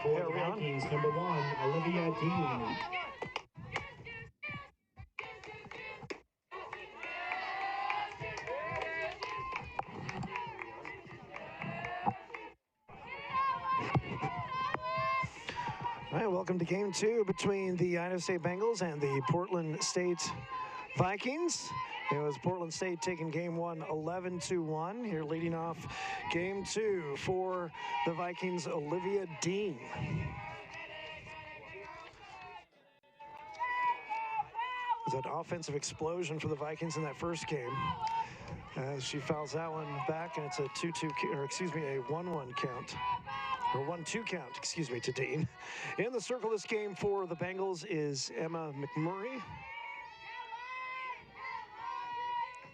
for the Vikings, number 1, Olivia Dean. All right, welcome to game 2 between the Idaho State Bengals and the Portland State Vikings. It was Portland State taking game 1 11-1. Here leading off game 2 for the Vikings, Olivia Dean. It was an offensive explosion for the Vikings in that first game. As she fouls that one back, and it's a 1-1 count. Or 1-2 count, excuse me, to Dean. In the circle this game for the Bengals is Emma McMurray,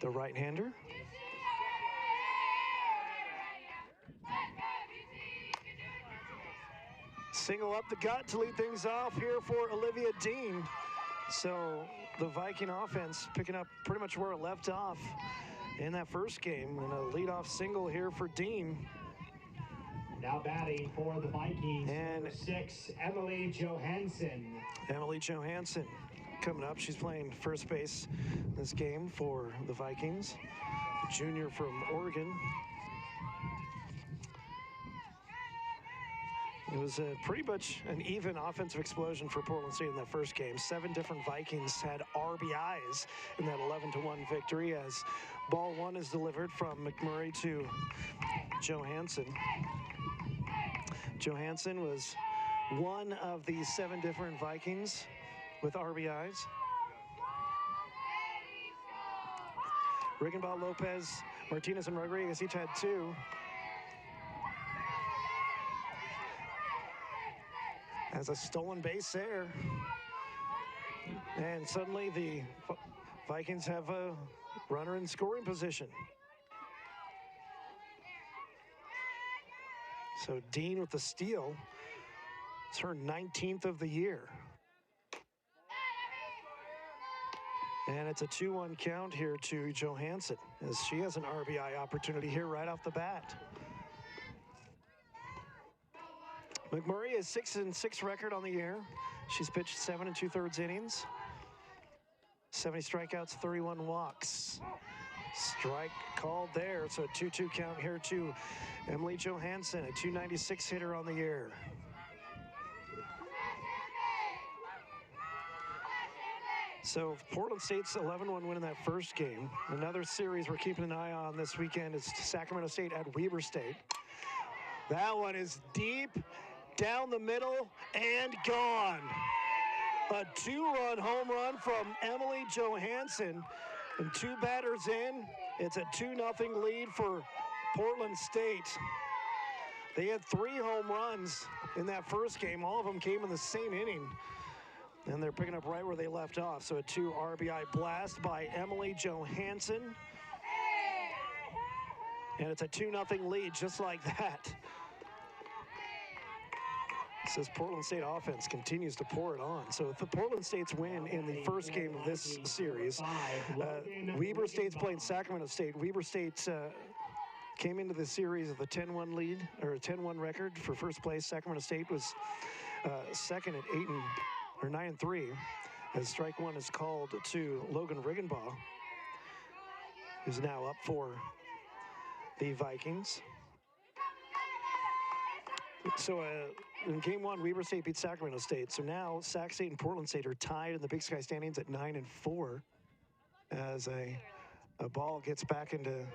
the right-hander. Single up the gut to lead things off here for Olivia Dean. So the Viking offense picking up pretty much where it left off in that first game, and a leadoff single here for Dean. Now batting for the Vikings, number 6, Emily Johansson. Emily Johansson coming up. She's playing first base this game for the Vikings. Junior from Oregon. It was pretty much an even offensive explosion for Portland State in that first game. 7 different Vikings had RBIs in that 11-1 victory, as ball 1 is delivered from McMurray to Johansson. Johansson was one of the 7 different Vikings with RBIs. Riggenbaugh, Lopez, Martinez, and Rodriguez each had 2. As a stolen base there. And suddenly the Vikings have a runner in scoring position. So Dean with the steal. It's her 19th of the year. And it's a 2-1 count here to Johansson, as she has an RBI opportunity here right off the bat. McMurray is 6-6 record on the year. She's pitched 7 2/3 innings. 70 strikeouts, 31 walks. Strike called there, so a 2-2 count here to Emily Johansson, a .296 hitter on the year. So Portland State's 11-1 win in that first game. Another series we're keeping an eye on this weekend is Sacramento State at Weber State. That one is deep, down the middle, and gone. A 2-run home run from Emily Johansson. And 2 batters in, it's a 2-0 lead for Portland State. They had 3 home runs in that first game. All of them came in the same inning. And they're picking up right where they left off. So a 2 RBI blast by Emily Johansson. And it's a 2-0 lead just like that. Says Portland State offense continues to pour it on. So if the Portland State's win in the first game of this series, Weber State's playing Sacramento State. Weber State came into the series with a 10-1 lead, or a 10-1 record for first place. Sacramento State was second at 9-3, as strike 1 is called to Logan Riggenbaugh, who's now up for the Vikings. So in game 1, Weber State beat Sacramento State. So now Sac State and Portland State are tied in the Big Sky standings at 9-4, as a ball gets back in the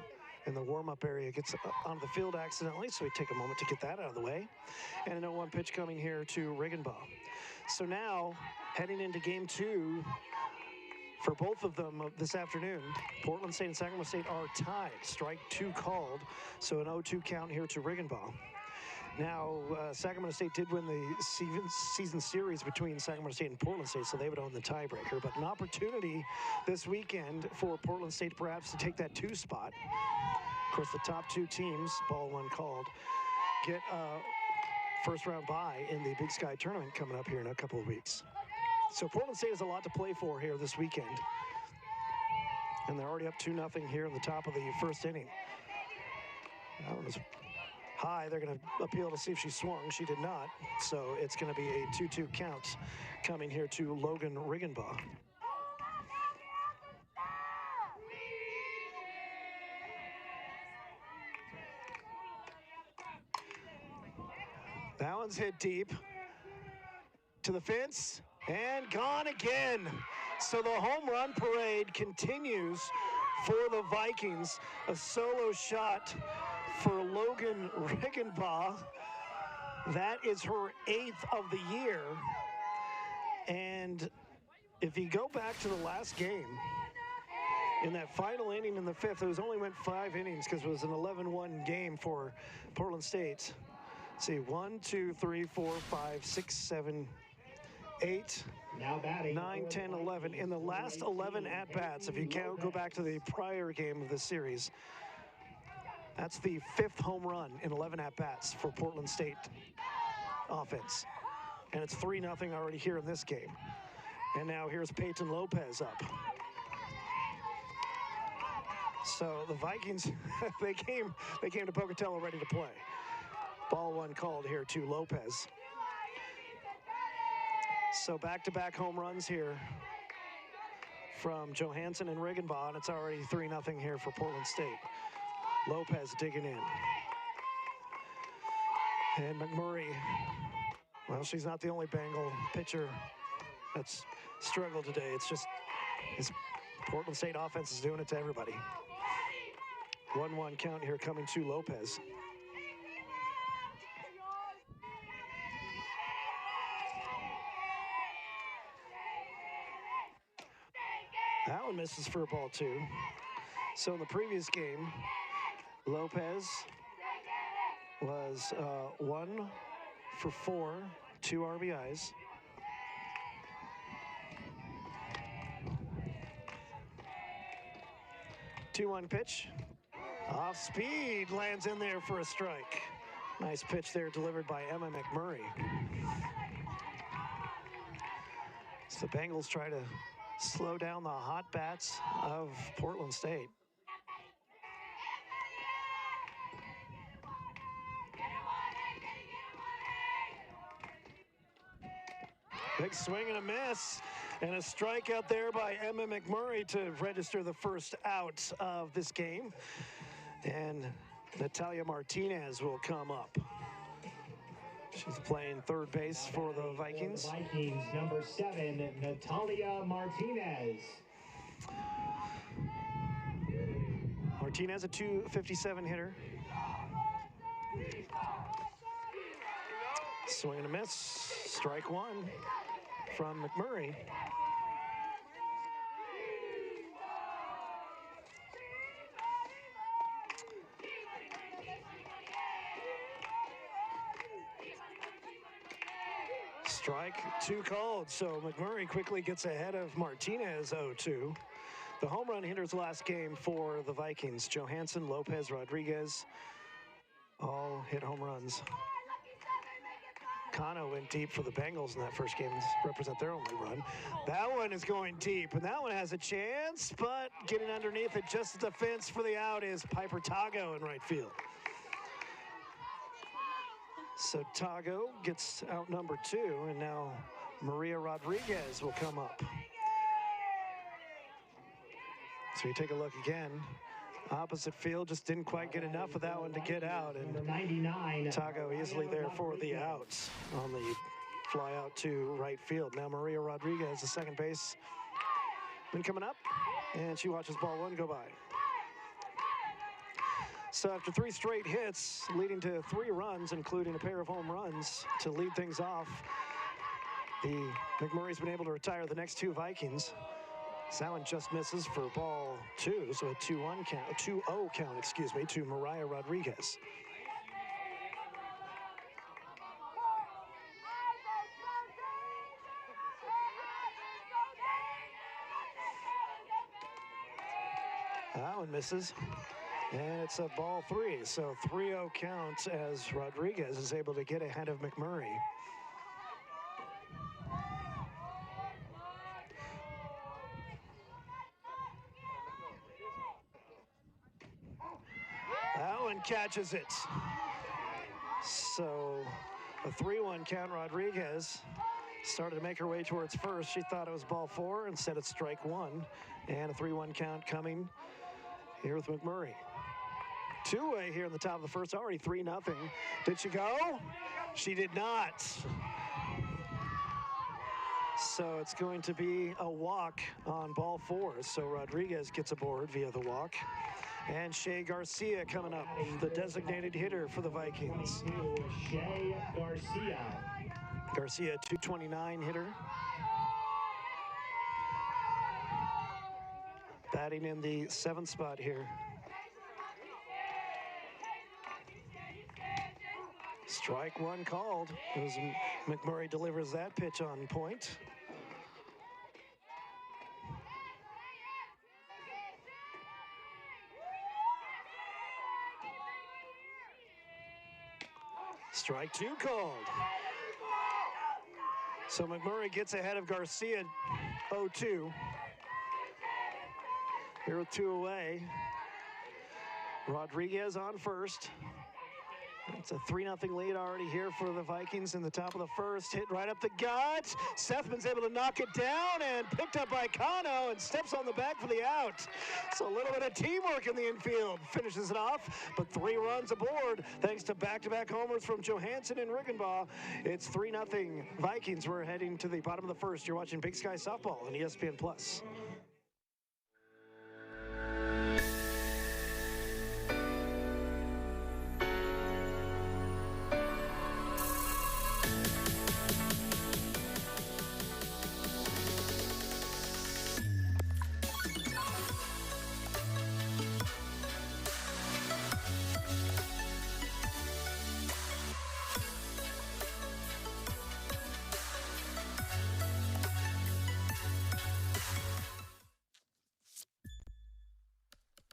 warm-up area, gets onto the field accidentally. So we take a moment to get that out of the way. And a 0-1 pitch coming here to Riggenbaugh. So now heading into game 2 for both of them this afternoon, Portland State and Sacramento State are tied. Strike 2 called, so an 0-2 count here to Riggenbaugh. Now, Sacramento State did win the season series between Sacramento State and Portland State, so they would own the tiebreaker. But an opportunity this weekend for Portland State perhaps to take that 2 spot. Of course, the top 2 teams, ball 1 called, get a first-round bye in the Big Sky tournament coming up here in a couple of weeks. So Portland State has a lot to play for here this weekend. And they're already up 2-0 here in the top of the first inning. That one was high. They're going to appeal to see if she swung. She did not. So it's going to be a 2-2 count coming here to Logan Riggenbaugh. That one's hit deep to the fence and gone again. So the home run parade continues for the Vikings. A solo shot for Logan Riggenbaugh. That is her 8th of the year. And if you go back to the last game, in that final inning in the 5th, it only went 5 innings because it was an 11-1 game for Portland State. Let's see, 1, 2, 3, 4, 5, 6, 7, 8, 9, 10, 11. In the last 11 at-bats, if you can't go back to the prior game of the series, that's the 5th home run in 11 at-bats for Portland State offense. And it's 3-0 already here in this game. And now here's Peyton Lopez up. So the Vikings, they came to Pocatello ready to play. Ball 1 called here to Lopez. So back-to-back home runs here from Johansson and Riggenbaugh, and it's already 3-0 here for Portland State. Lopez digging in. And McMurray, well, she's not the only Bengal pitcher that's struggled today. It's just this Portland State offense is doing it to everybody. 1-1 count here coming to Lopez. That one misses for a ball 2. So in the previous game, Lopez was 1 for 4, 2 RBIs. Two-one pitch. Off speed, lands in there for a strike. Nice pitch there delivered by Emma McMurray. So the Bengals try to slow down the hot bats of Portland State. Big swing and a miss, and a strikeout there by Emma McMurray to register the first out of this game. And Natalia Martinez will come up. She's playing third base for the Vikings. For the Vikings, number 7, Natalia Martinez. Martinez, a .257 hitter. Swing and a miss. Strike 1 from McMurray. Strike 2 called, so McMurray quickly gets ahead of Martinez 0-2. The home run hitters last game for the Vikings, Johansson, Lopez, Rodriguez, all hit home runs. Kano went deep for the Bengals in that first game to represent their only run. That one is going deep, and that one has a chance, but getting underneath it just at the fence for the out is Piper Tago in right field. So Tago gets out number 2, and now Maria Rodriguez will come up. So you take a look again. Opposite field, just didn't quite get enough of that one to get out. And 99. Tago easily there for the outs on the fly out to right field. Now Maria Rodriguez, the second base, been coming up, and she watches ball 1 go by. So after 3 straight hits, leading to 3 runs, including a pair of home runs to lead things off, the McMurray's been able to retire the next 2 Vikings. So that one just misses for ball 2, so a 2-1 count, a 2-0 count, excuse me, to Maria Rodriguez. That one misses, and it's a ball 3, so 3-0 count as Rodriguez is able to get ahead of McMurray. That one catches it. So a 3-1 count. Rodriguez started to make her way towards first. She thought it was ball 4. Instead, it's strike 1. And a 3-1 count coming here with McMurray. Two-way here in the top of the first, already 3-0. Did she go? She did not. So it's going to be a walk on ball 4. So Rodriguez gets aboard via the walk. And Shea Garcia coming up, the designated hitter for the Vikings. Shea Garcia. Garcia, 229 hitter. Batting in the 7th spot here. Strike 1 called as McMurray delivers that pitch on point. Strike 2 called. So McMurray gets ahead of Garcia 0-2. Here with 2 away. Rodriguez on first. It's a 3-0 lead already here for the Vikings in the top of the first. Hit right up the gut. Sethman's able to knock it down and picked up by Cano and steps on the back for the out. So a little bit of teamwork in the infield. Finishes it off, but 3 runs aboard thanks to back-to-back homers from Johansson and Riggenbaugh. It's 3-0 Vikings. We're heading to the bottom of the first. You're watching Big Sky Softball on ESPN+.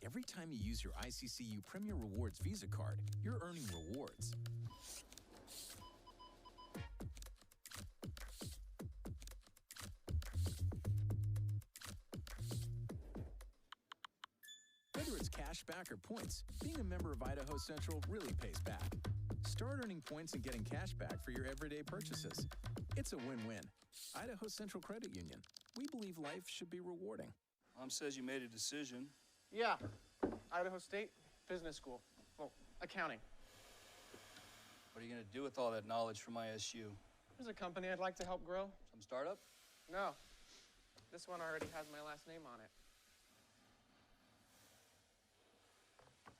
Every time you use your ICCU Premier Rewards Visa card, you're earning rewards. Whether it's cash back or points, being a member of Idaho Central really pays back. Start earning points and getting cash back for your everyday purchases. It's a win-win. Idaho Central Credit Union. We believe life should be rewarding. Mom says you made a decision. Yeah, Idaho State Business School. Well, accounting. What are you going to do with all that knowledge from ISU? There's a company I'd like to help grow. Some startup? No, this one already has my last name on it.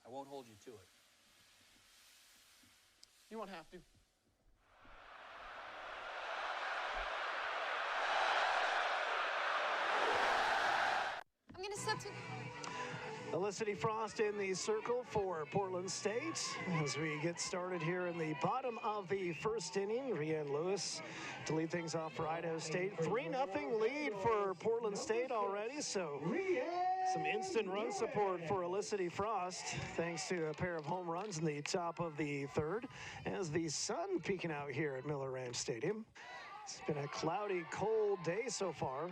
I won't hold you to it. You won't have to. I'm gonna step to... Felicity Frost in the circle for Portland State as we get started here in the bottom of the first inning. Rianne Lewis to lead things off for Idaho State. 3-0 lead for Portland State already, so some instant run support for Felicity Frost thanks to a pair of home runs in the top of the third as the sun peeking out here at Miller Ranch Stadium. It's been a cloudy, cold day so far.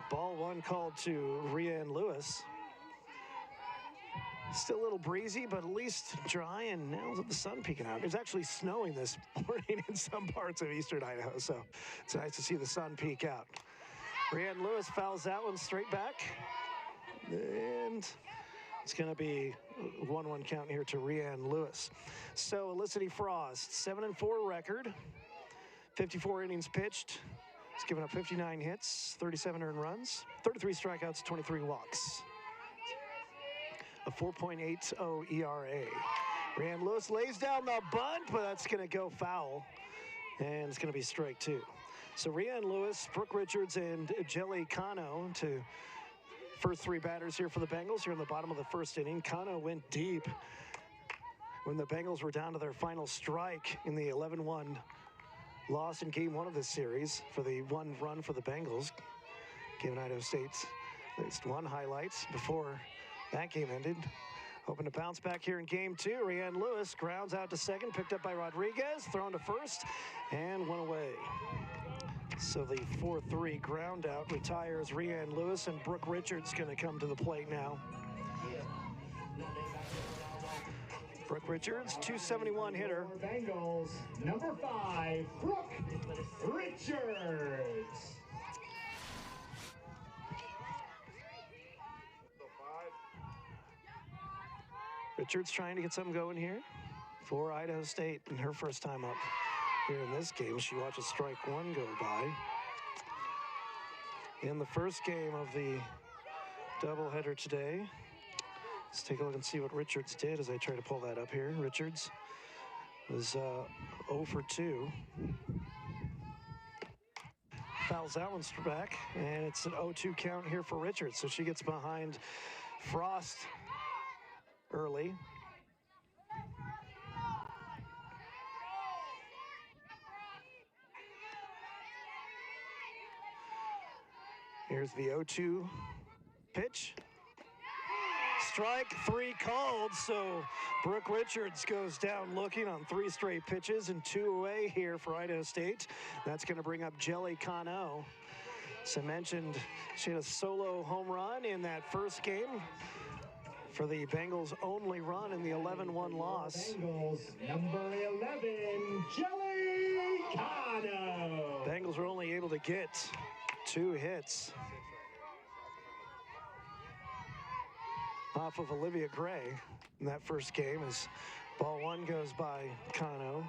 Ball 1 called to Rianne Lewis. Still a little breezy, but at least dry, and now the sun peeking out. It's actually snowing this morning in some parts of eastern Idaho, so it's nice to see the sun peek out. Rianne Lewis fouls that one straight back, and it's going to be a 1-1 count here to Rianne Lewis. So Felicity Frost, 7-4 record, 54 innings pitched. He's given up 59 hits, 37 earned runs, 33 strikeouts, 23 walks. A 4.80 ERA. Rianne Lewis lays down the bunt, but that's going to go foul. And it's going to be strike 2. So Rianne Lewis, Brooke Richards, and Jelly Cano to first 3 batters here for the Bengals here in the bottom of the first inning. Cano went deep when the Bengals were down to their final strike in the 11-1 loss in game 1 of this series for the 1 run for the Bengals, giving Idaho State at least 1 highlight before that game ended. Hoping to bounce back here in game 2. Rianne Lewis grounds out to second, picked up by Rodriguez, thrown to first, and 1 away. So the 4-3 ground out retires Rianne Lewis, and Brooke Richards going to come to the plate now. Brooke Richards, 271 hitter. For Bengals, number 5, Brooke Richards. Richards trying to get something going here for Idaho State in her first time up here in this game. She watches strike one go by. In the first game of the doubleheader today. Let's take a look and see what Richards did as I try to pull that up here. Richards was 0 for 2. Fouls that one back, and it's an 0-2 count here for Richards. So she gets behind Frost early. Here's the 0-2 pitch. Strike 3 called, so Brooke Richards goes down looking on 3 straight pitches and 2 away here for Idaho State. That's going to bring up Jelly Cano. As I mentioned, she had a solo home run in that first game for the Bengals' only run in the 11-1 loss. Bengals, number 11, Jelly Cano. Bengals were only able to get 2 hits off of Olivia Gray in that first game as ball 1 goes by Cano.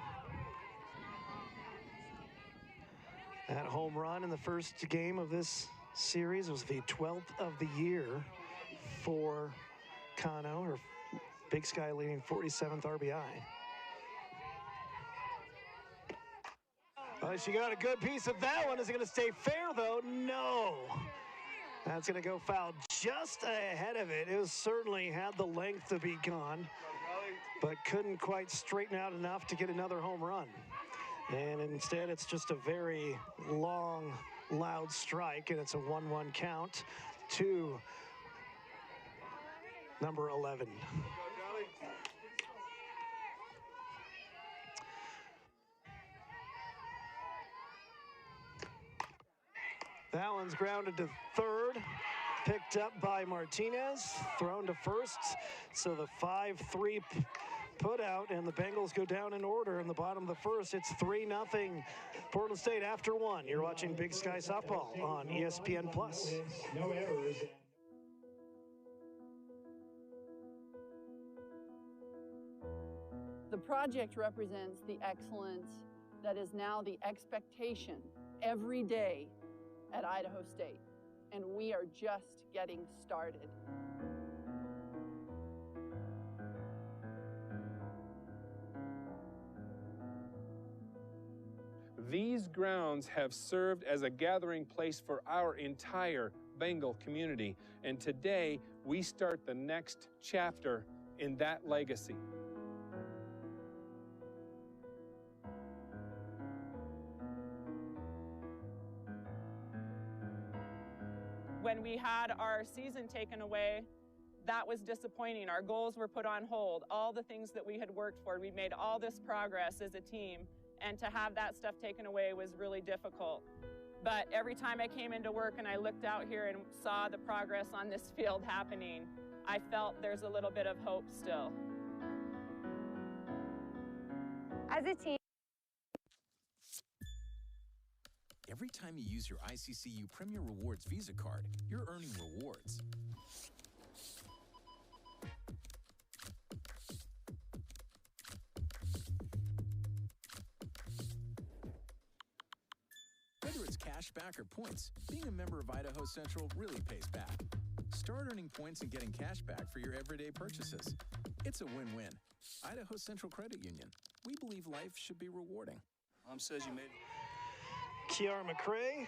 That home run in the first game of this series was the 12th of the year for Cano, her Big Sky leading 47th RBI. She got a good piece of that one. Is it going to stay fair, though? No. That's going to go foul just ahead of it. It certainly had the length to be gone, but couldn't quite straighten out enough to get another home run. And instead, it's just a very long, loud strike, and it's a 1-1 count to number 11. That one's grounded to third, picked up by Martinez, thrown to first. So the 5-3 put out, and the Bengals go down in order in the bottom of the first. It's 3-0 Portland State after 1. You're watching Big Sky Softball on ESPN+. No errors. The project represents the excellence that is now the expectation every day at Idaho State, and we are just getting started. These grounds have served as a gathering place for our entire Bengal community, and today we start the next chapter in that legacy. When we had our season taken away, that was disappointing. Our goals were put on hold. All the things that we had worked for, we made all this progress as a team, and to have that stuff taken away was really difficult. But every time I came into work and I looked out here and saw the progress on this field happening, I felt there's a little bit of hope still. As a team, Every time you use your ICCU Premier Rewards Visa card, you're earning rewards. Whether it's cash back or points, being a member of Idaho Central really pays back. Start earning points and getting cash back for your everyday purchases. It's a win-win. Idaho Central Credit Union. We believe life should be rewarding. Mom says you made it. Kiara McCrae,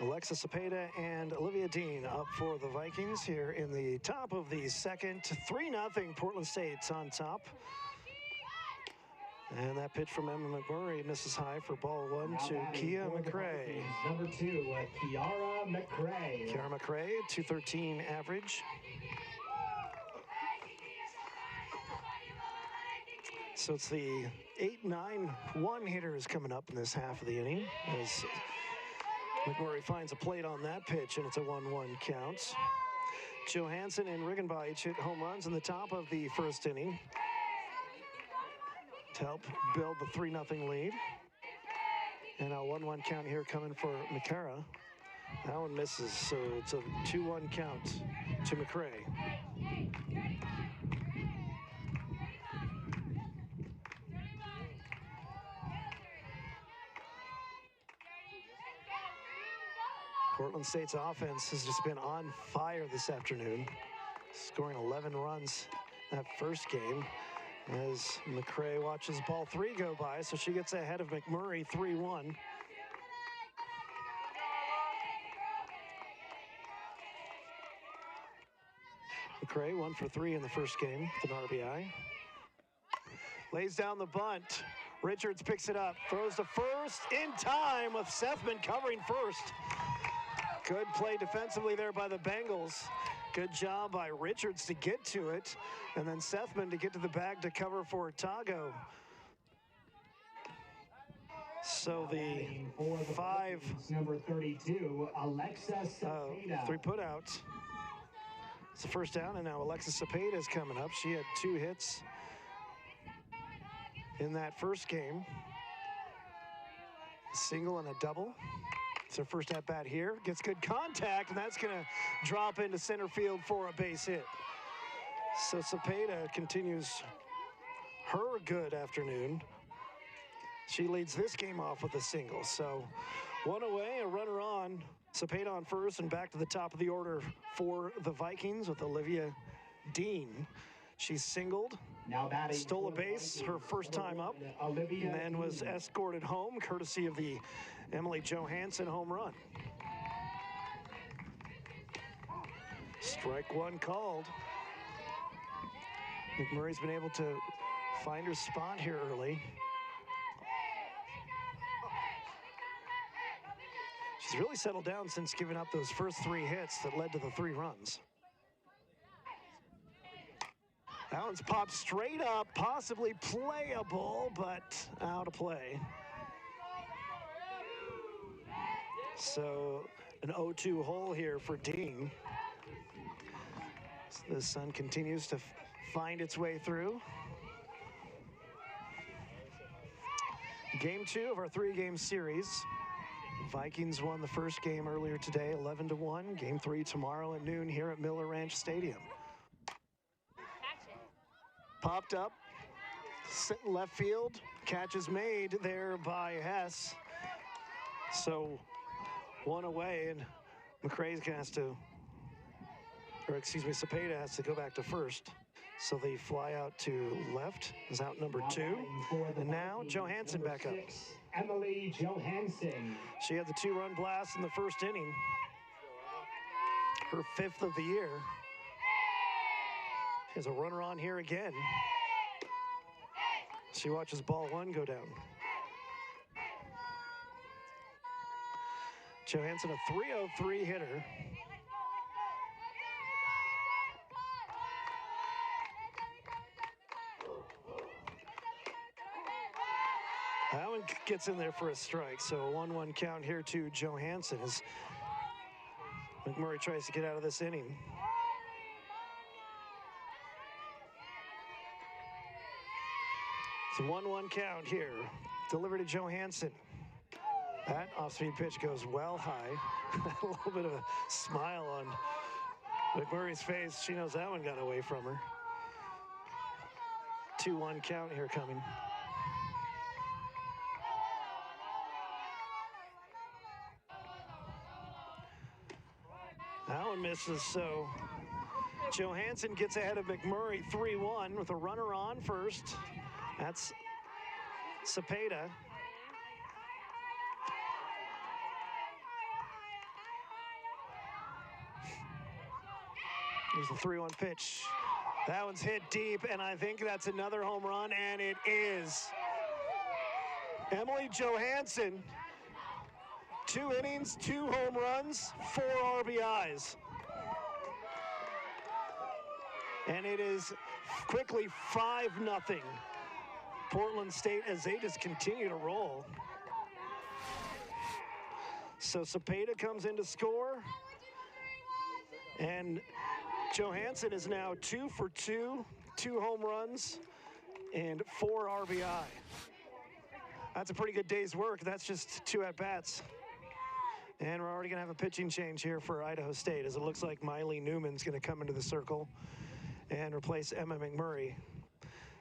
Alexis Cepeda, and Olivia Dean up for the Vikings here in the top of the second. 3-0 Portland State's on top. And that pitch from Emma McMurray misses high for ball 1 to Kia McCrae. Number 2, Kiara McCrae. Kiara McCrae, 213 average. So it's the 8-9-1 hitters coming up in this half of the inning as McMurray finds a plate on that pitch, and it's a 1-1 count. Johansson and Riggenbaugh each hit home runs in the top of the first inning. to help build the 3-0 lead. And a 1-1 count here coming for McCara. That one misses, so it's a 2-1 count to McCray. Portland State's offense has just been on fire this afternoon, scoring 11 runs that first game as McCray watches ball 3 go by, so she gets ahead of McMurray 3-1. McCray 1 for 3 in the first game with an RBI. Lays down the bunt. Richards picks it up, throws to first in time with Sethman covering first. Good play defensively there by the Bengals. Good job by Richards to get to it, and then Sethman to get to the bag to cover for Tago. So the number 32, Alexa Cepeda. 3 putouts. It's the first down, and now Alexis Cepeda is coming up. She had 2 hits in that first game. A single and a double. It's her first at bat here. Gets good contact, and that's going to drop into center field for a base hit. So Cepeda continues her good afternoon. She leads this game off with a single. So 1 away, a runner on. Cepeda on first, and back to the top of the order for the Vikings with Olivia Dean. She's singled, stole a base her first time up, and then was escorted home courtesy of the Emily Johansson home run. Strike 1 called. McMurray's been able to find her spot here early. She's really settled down since giving up those first 3 hits that led to the 3 runs. That one's popped straight up, possibly playable, but out of play. So an 0-2 hole here for Dean. The sun continues to find its way through. Game 2 of our 3-game series. Vikings won the first game earlier today, 11-1. Game 3 tomorrow at noon here at Miller Ranch Stadium. Popped up, sitting left field. Catch is made there by Hess. So 1 away, and McCray's gonna have to, or excuse me, Cepeda has to go back to first. So the fly out to left is out number 2. And now Johansson back up. Emily Johansson. She had the 2-run blast in the first inning. Her 5th of the year. She has a runner on here again. She watches ball 1 go down. Johansson, a .303 hitter. That one gets in there for a strike, so a 1-1 count here to Johansson as McMurray tries to get out of this inning. It's a 1-1 count here. Delivered to Johansson. That off-speed pitch goes well high. A little bit of a smile on McMurray's face. She knows that one got away from her. 2-1 count here coming. That one misses, so Johansson gets ahead of McMurray 3-1 with a runner on first. That's Cepeda. Here's the 3-1 pitch. That one's hit deep, and I think that's another home run, and it is. Emily Johansson, 2 innings, 2 home runs, 4 RBIs. And it is quickly 5-0. Portland State as they just continue to roll. So Cepeda comes in to score. And Johansson is now 2 for 2, 2 home runs, and 4 RBI. That's a pretty good day's work. That's just 2 at-bats. And we're already going to have a pitching change here for Idaho State, as it looks like Miley Newman's going to come into the circle and replace Emma McMurray.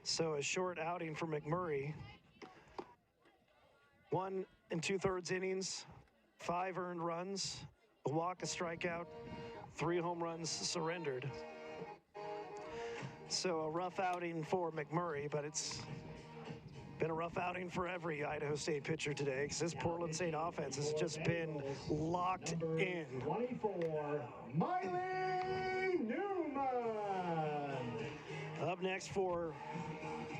So a short outing for McMurray. 1 2/3 innings, 5 earned runs, a walk, a strikeout, 3 home runs surrendered. So a rough outing for McMurray, but it's been a rough outing for every Idaho State pitcher today, because this Portland State offense has just been locked in. 24, Miley Newman. Up next for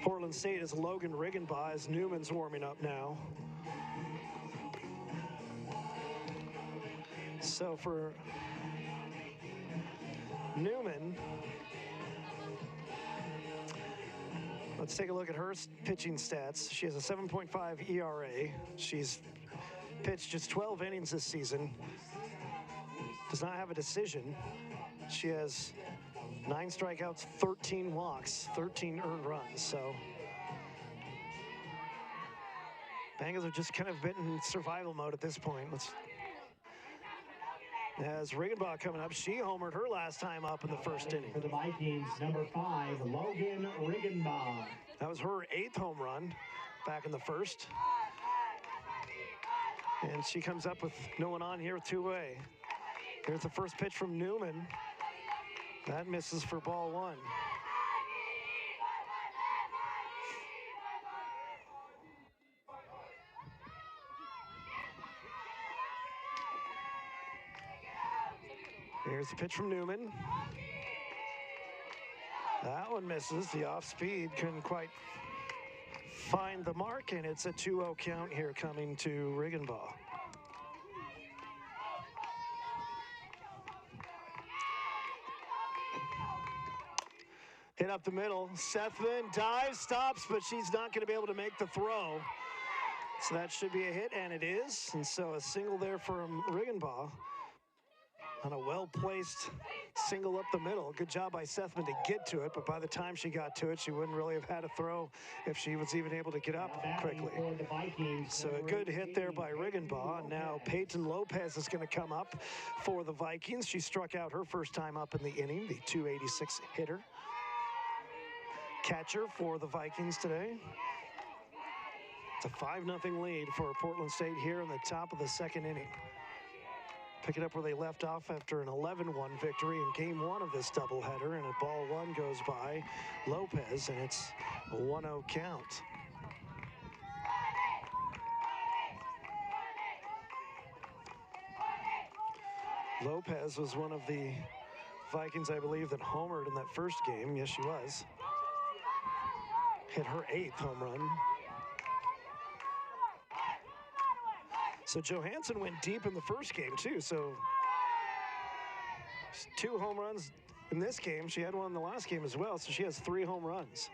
Portland State is Logan Riggenbaugh, as Newman's warming up now. So for Newman, let's take a look at her pitching stats. She has a 7.5 ERA. She's pitched just 12 innings this season. Does not have a decision. She has 9 strikeouts, 13 walks, 13 earned runs. So Bengals have just kind of been in survival mode at this point. As Riggenbaugh coming up, she homered her last time up in the first inning. For the Vikings, number 5, Logan Riggenbaugh. That was her 8th home run back in the first. And she comes up with no one on here with 2-away. Here's the first pitch from Newman. That misses for ball 1. Here's the pitch from Newman. That one misses. The off speed couldn't quite find the mark, and it's a 2-0 count here coming to Riggenbaugh. Hit up the middle. Sethman dives, stops, but she's not going to be able to make the throw. So that should be a hit, and it is. And so a single there from Riggenbaugh on a well-placed single up the middle. Good job by Sethman to get to it, but by the time she got to it, she wouldn't really have had a throw if she was even able to get up quickly. So a good hit there by Riggenbaugh. Now Peyton Lopez is going to come up for the Vikings. She struck out her first time up in the inning, the .286 hitter. Catcher for the Vikings today. It's a 5-0 lead for Portland State here in the top of the second inning. Pick it up where they left off after an 11-1 victory in game 1 of this doubleheader, and a ball 1 goes by Lopez, and it's a 1-0 count. Lopez was one of the Vikings, I believe, that homered in that first game. Yes, she was. Hit her 8th home run. So Johansson went deep in the first game, too. So 2 home runs in this game. She had one in the last game as well, so she has 3 home runs.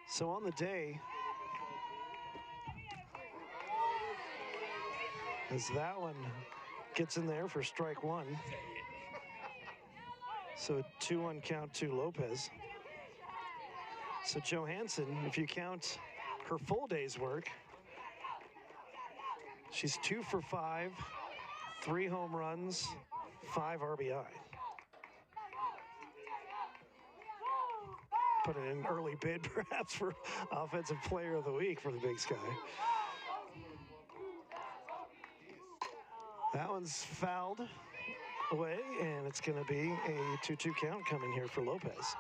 So on the day, as that one gets in there for strike 1. So a 2-1 count to Lopez. So Johansson, if you count her full day's work, she's 2 for 5, 3 home runs, 5 RBI. Put in an early bid, perhaps, for Offensive Player of the Week for the Big Sky. That one's fouled away, and it's going to be a 2-2 count coming here for Lopez.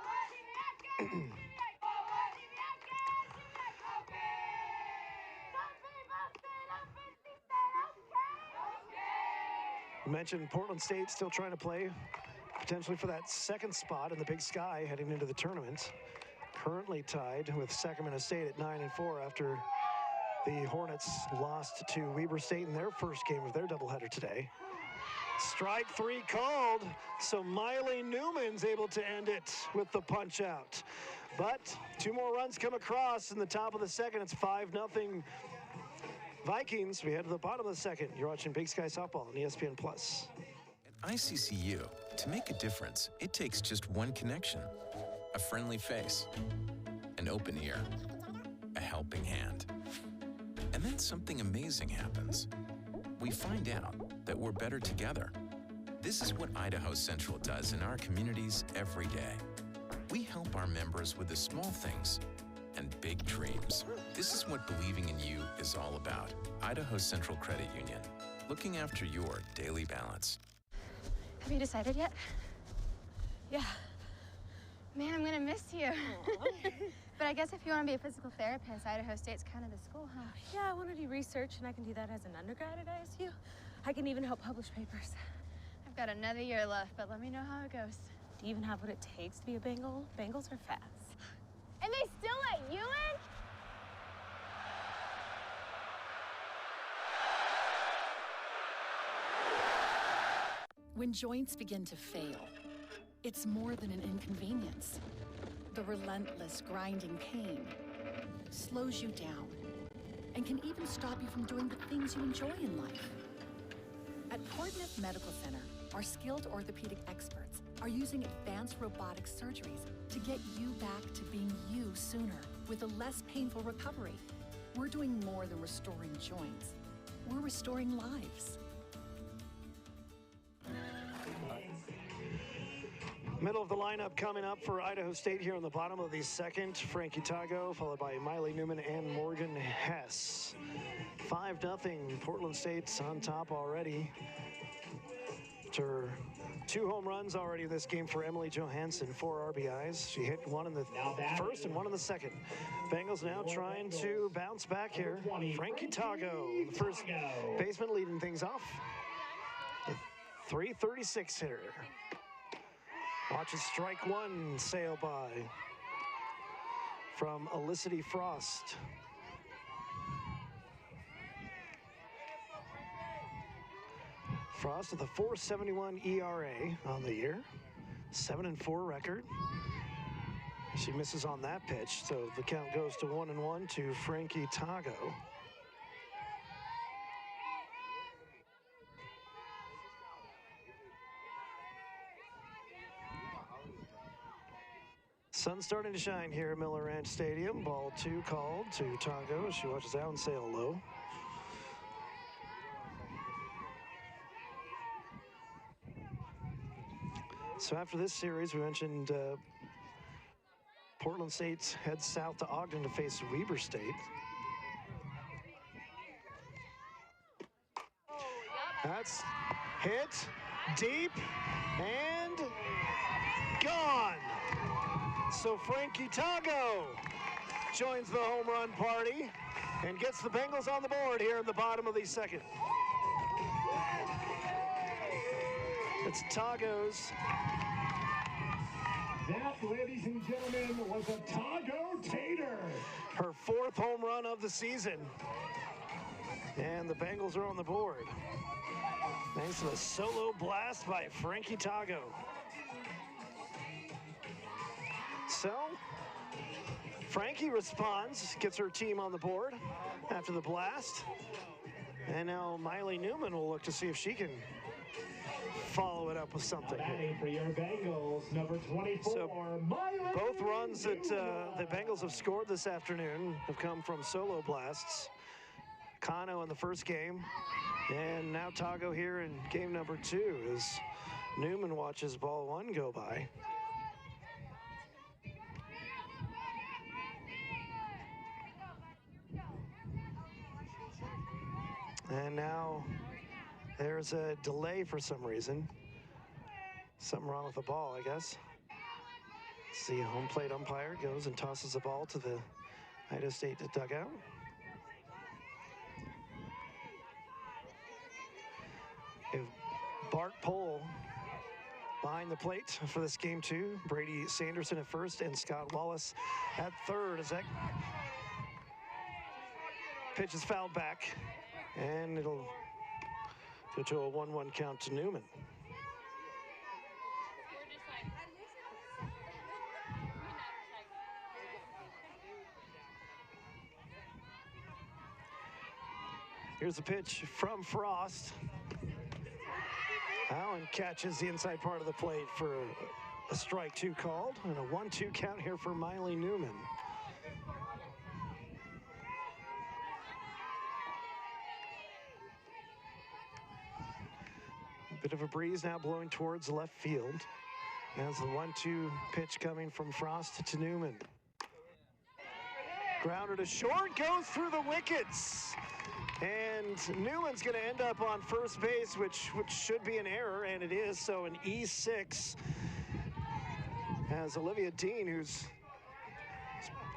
I mentioned Portland State still trying to play potentially for that second spot in the Big Sky heading into the tournament. Currently tied with Sacramento State at 9-4 after the Hornets lost to Weber State in their first game of their doubleheader today. Strike 3 called, so Miley Newman's able to end it with the punch out. But 2 more runs come across in the top of the second. It's 5-0 Vikings. We head to the bottom of the second. You're watching Big Sky Softball on ESPN+. At ICCU, to make a difference, it takes just one connection, a friendly face. an open ear, a helping hand. And then something amazing happens. We find out that we're better together. This is what Idaho Central does in our communities every day. We help our members with the small things and big dreams. This is what believing in you is all about. Idaho Central Credit Union, looking after your daily balance. Have you decided yet? Yeah. Man, I'm gonna miss you. But I guess if you want to be a physical therapist, Idaho State's kind of the school, huh? Yeah, I want to do research, and I can do that as an undergrad at ISU. I can even help publish papers. I've got another year left, but let me know how it goes. Do you even have what it takes to be a Bengal? Bengals are fast. And they still let you in? When joints begin to fail, it's more than an inconvenience. The relentless, grinding pain slows you down and can even stop you from doing the things you enjoy in life. At Portneuf Medical Center, our skilled orthopedic experts are using advanced robotic surgeries to get you back to being you sooner with a less painful recovery. We're doing more than restoring joints. We're restoring lives. Middle of the lineup coming up for Idaho State here in the bottom of the second. Frankie Tago, followed by Miley Newman and Morgan Hess. 5-0, Portland State's on top already. After 2 home runs already in this game for Emily Johansson, 4 RBIs. She hit one in the first and one in the second. Bengals now trying to bounce back here. Frankie Tago, the first baseman, leading things off. The .336 hitter. Watches strike one sail by from Elicity Frost. Frost with a .471 ERA on the year, 7-4 record. She misses on that pitch, so the count goes to 1-1 to Frankie Tago. Sun starting to shine here at Miller Ranch Stadium. Ball 2 called to Tago as she watches down sail low. So after this series, we mentioned Portland State heads south to Ogden to face Weber State. That's hit deep and gone. So Frankie Tago joins the home run party and gets the Bengals on the board here in the bottom of the second. It's Tago's. That, ladies and gentlemen, was a Tago Tater. Her 4th home run of the season. And the Bengals are on the board. Thanks to the solo blast by Frankie Tago. So, Frankie responds, gets her team on the board after the blast. And now Miley Newman will look to see if she can follow it up with something. For your Bengals, number 24, so Miley both runs that Newman. the Bengals have scored this afternoon have come from solo blasts. Kano in the first game, and now Tago here in game number 2 as Newman watches ball 1 go by. And now there's a delay for some reason. Something wrong with the ball, I guess. See, home plate umpire goes and tosses the ball to the Idaho State dugout. We have Bart Pohl behind the plate for this game 2. Brady Sanderson at first and Scott Wallace at third as that pitch is fouled back. And it'll go to a 1-1 count to Newman. Here's the pitch from Frost. Allen catches the inside part of the plate for a strike 2 called, and a 1-2 count here for Miley Newman. Bit of a breeze now blowing towards left field. As the 1-2 pitch coming from Frost to Newman. Grounder to short, goes through the wickets. And Newman's going to end up on first base, which should be an error, and it is. So an E6 as Olivia Dean, who's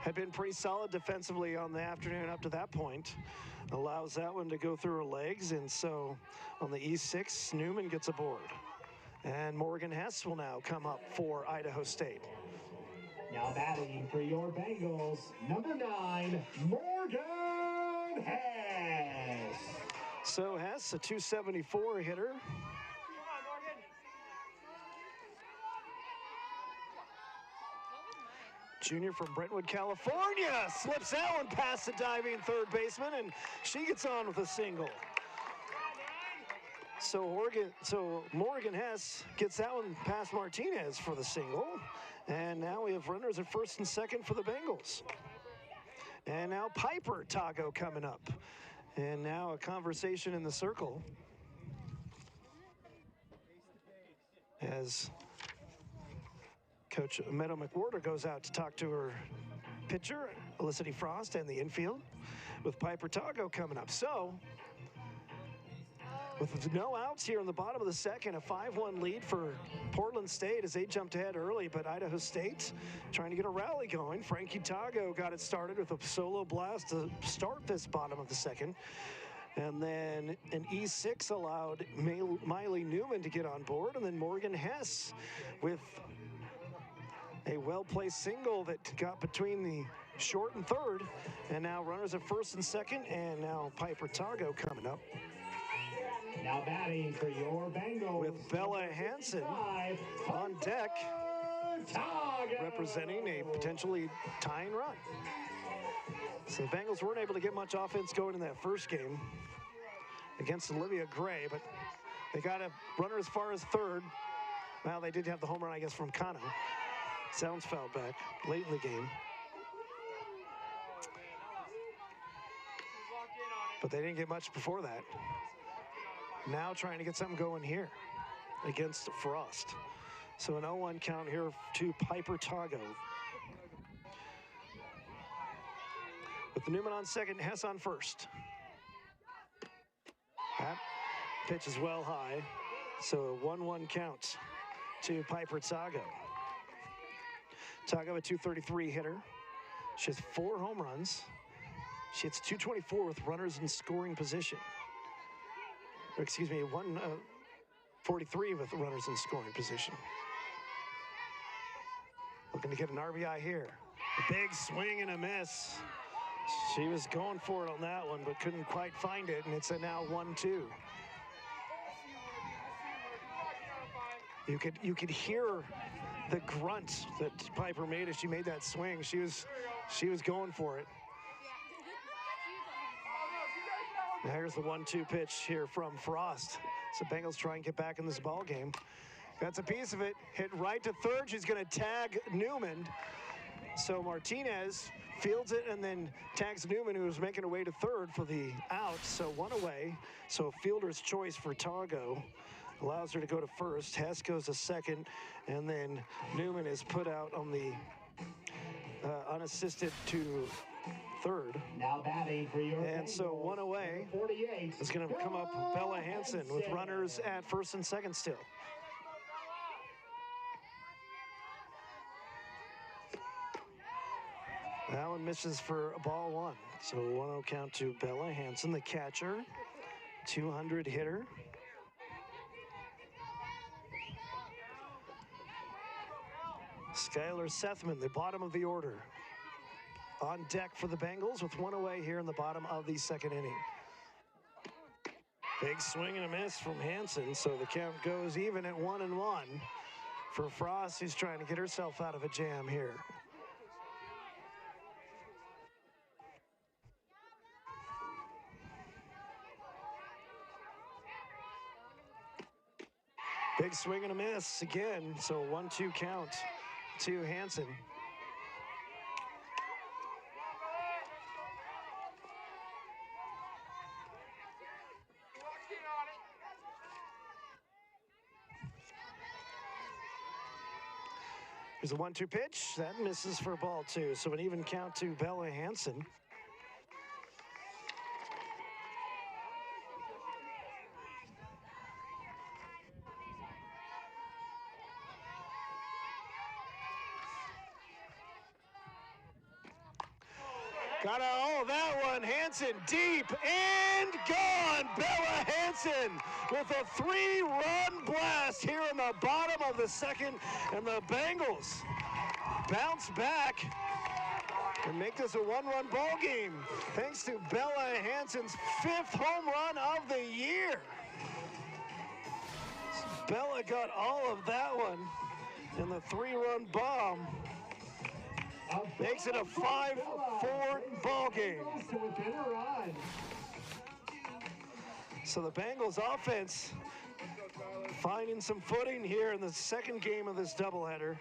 had been pretty solid defensively on the afternoon up to that point, allows that one to go through her legs. And so on the E6, Newman gets aboard. And Morgan Hess will now come up for Idaho State. Now batting for your Bengals, number 9, Morgan Hess. So Hess, a 274 hitter. Junior from Brentwood, California, slips that one past the diving third baseman, and she gets on with a single. So Morgan Hess gets that one past Martinez for the single. And now we have runners at first and second for the Bengals. And now Piper Tago coming up. And now a conversation in the circle as Coach Meadow McWhorter goes out to talk to her pitcher, Felicity Frost, and the infield with Piper Tago coming up. So, with no outs here in the bottom of the second, a 5-1 lead for Portland State as they jumped ahead early, but Idaho State trying to get a rally going. Frankie Tago got it started with a solo blast to start this bottom of the second. And then an E6 allowed Miley Newman to get on board, and then Morgan Hess with a well-placed single that got between the short and third. And now runners at first and second, and now Piper Tago coming up. Now batting for your Bengals with Bella Hansen on deck, representing a potentially tying run. So the Bengals weren't able to get much offense going in that first game against Olivia Gray, but they got a runner as far as third. Well, they did have the home run, I guess, from Kano. Sounds fouled back late in the game. But they didn't get much before that. Now trying to get something going here against Frost. So an 0-1 count here to Piper Tago. With Newman on second, Hess on first. That pitch is well high. So a 1-1 count to Piper Tago. Tago, a 233 hitter. She has 4 home runs. She hits 224 with runners in scoring position. Or excuse me, 143 with runners in scoring position. Looking to get an RBI here. A big swing and a miss. She was going for it on that one, but couldn't quite find it, and it's a now 1-2. You could hear the grunt that Piper made as she made that swing. She was going for it. Now here's the 1-2 pitch here from Frost. So Bengals try and get back in this ball game. That's a piece of it. Hit right to third. She's going to tag Newman. So Martinez fields it and then tags Newman, who was making her way to third for the out. So 1 away. So fielder's choice for Tago allows her to go to first. Hess goes to second, and then Newman is put out on the unassisted to third. Now batting for your and so 1 away is going to come up Bella Hansen with runners at first and second still. That one misses for a ball 1. So 1-0 count to Bella Hansen, the catcher, 200 hitter. Skylar Sethman, the bottom of the order, on deck for the Bengals with 1 away here in the bottom of the second inning. Big swing and a miss from Hansen, so the count goes even at 1-1 for Frost, who's trying to get herself out of a jam here. Big swing and a miss again, so 1-2 count to Hansen. Here's a 1-2 pitch. That misses for ball 2. So an even count to Bella Hansen. Got all that one. Hansen deep and gone. Bella Hansen with a 3-run blast here in the bottom of the second. And the Bengals bounce back and make this a 1-run ball game thanks to Bella Hansen's 5th home run of the year. Bella got all of that one in the 3-run bomb. Makes it a 5-4 ball game. So the Bengals offense finding some footing here in the second game of this doubleheader.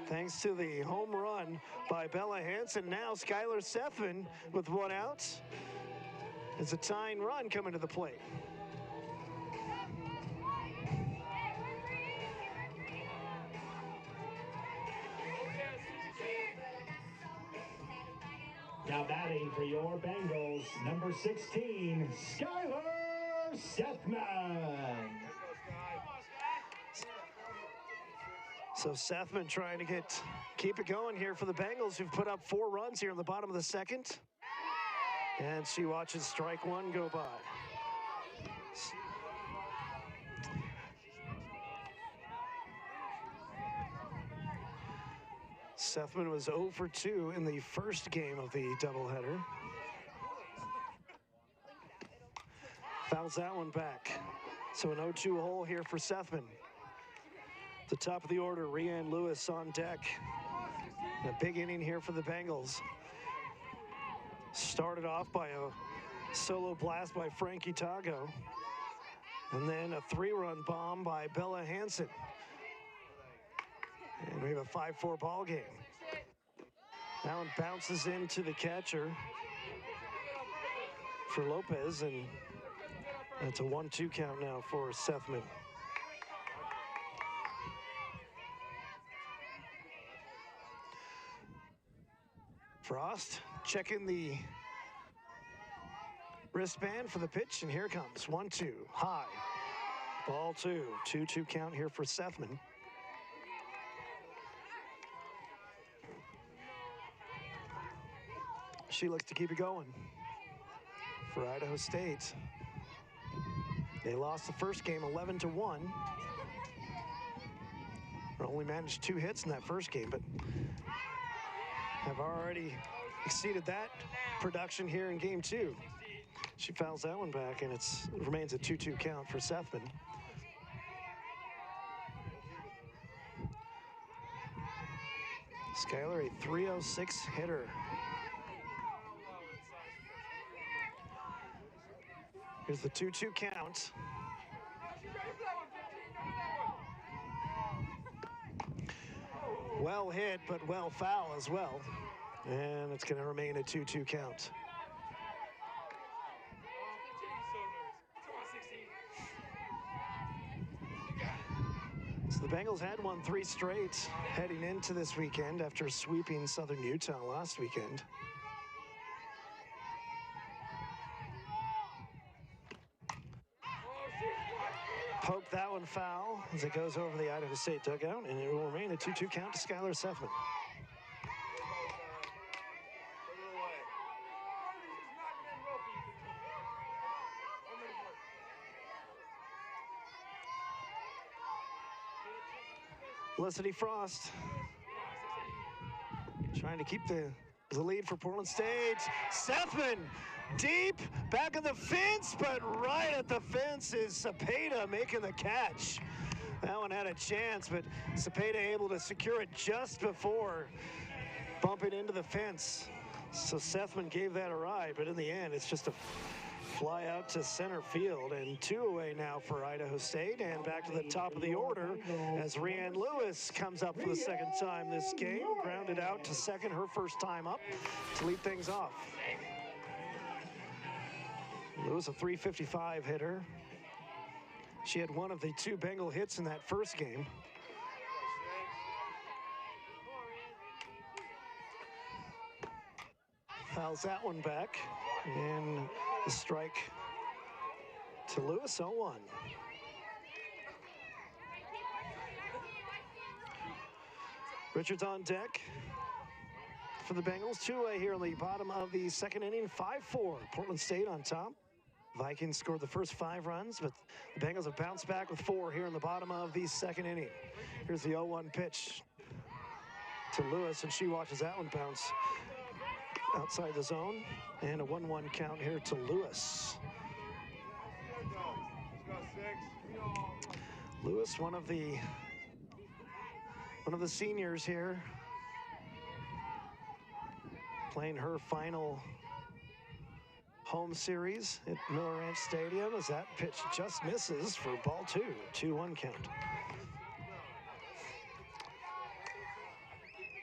Thanks to the home run by Bella Hansen. Now Skylar Sethman with 1 out. It's a tying run coming to the plate. Now batting for your Bengals, number 16, Skylar Sethman. So Sethman trying to keep it going here for the Bengals, who've put up 4 runs here in the bottom of the second. And she watches strike 1 go by. Sethman was 0 for 2 in the first game of the doubleheader. Fouls that one back. So an 0-2 hole here for Sethman. The top of the order, Rhiann Lewis on deck. And a big inning here for the Bengals. Started off by a solo blast by Frankie Tago. And then a 3-run bomb by Bella Hansen. And we have a 5-4 ball game. That one bounces into the catcher for Lopez, and that's a 1-2 count now for Sethman. Frost checking the wristband for the pitch, and here it comes. 1-2, high. Ball 2, 2-2 count here for Sethman. She looks to keep it going for Idaho State. They lost the first game 11-1. Only managed 2 hits in that first game, but have already exceeded that production here in game 2. She fouls that one back, and it remains a 2-2 count for Sethman. Skylar, a .306 hitter. Here's the 2-2 count. Well hit, but well foul as well. And it's going to remain a 2-2 count. So the Bengals had won 3 straight heading into this weekend after sweeping Southern Utah last weekend. Poke that one foul as it goes over the Idaho State dugout, and it will remain a 2-2 count to Skylar Sethman. Felicity Frost trying to keep the lead for Portland State. Sethman deep, back of the fence, but right at the fence is Cepeda making the catch. That one had a chance, but Cepeda able to secure it just before bumping into the fence. So Sethman gave that a ride, but in the end, it's just a fly out to center field, and 2 away now for Idaho State, and back to the top of the order as Rhiann Lewis comes up for the second time this game, grounded out to second, her first time up to lead things off. Lewis, a .355 hitter. She had one of the 2 Bengal hits in that first game. fouls that one back. And the strike to Lewis, 0-1. Richards on deck for the Bengals. Two-way here in the bottom of the second inning. 5-4. Portland State on top. Vikings scored the first 5 runs, but the Bengals have bounced back with 4 here in the bottom of the second inning. Here's the 0-1 pitch to Lewis, and she watches that one bounce outside the zone. And a 1-1 count here to Lewis. Lewis, one of the seniors here, playing her final home series at Miller Ranch Stadium, as that pitch just misses for ball 2. 2-1 count.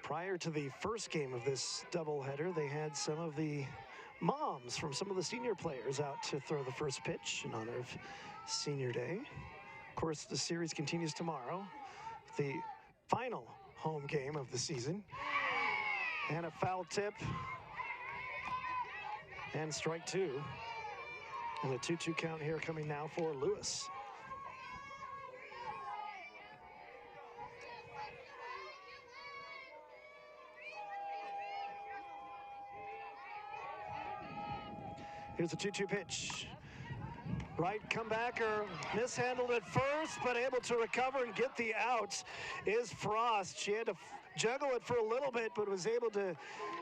Prior to the first game of this doubleheader, they had some of the moms from some of the senior players out to throw the first pitch in honor of Senior Day. Of course, the series continues tomorrow, the final home game of the season. And a foul tip. And strike 2. And a 2-2 count here coming now for Lewis. Here's the 2-2 pitch. Right comebacker, mishandled at first, but able to recover and get the out is Frost. She had to juggle it for a little bit, but was able to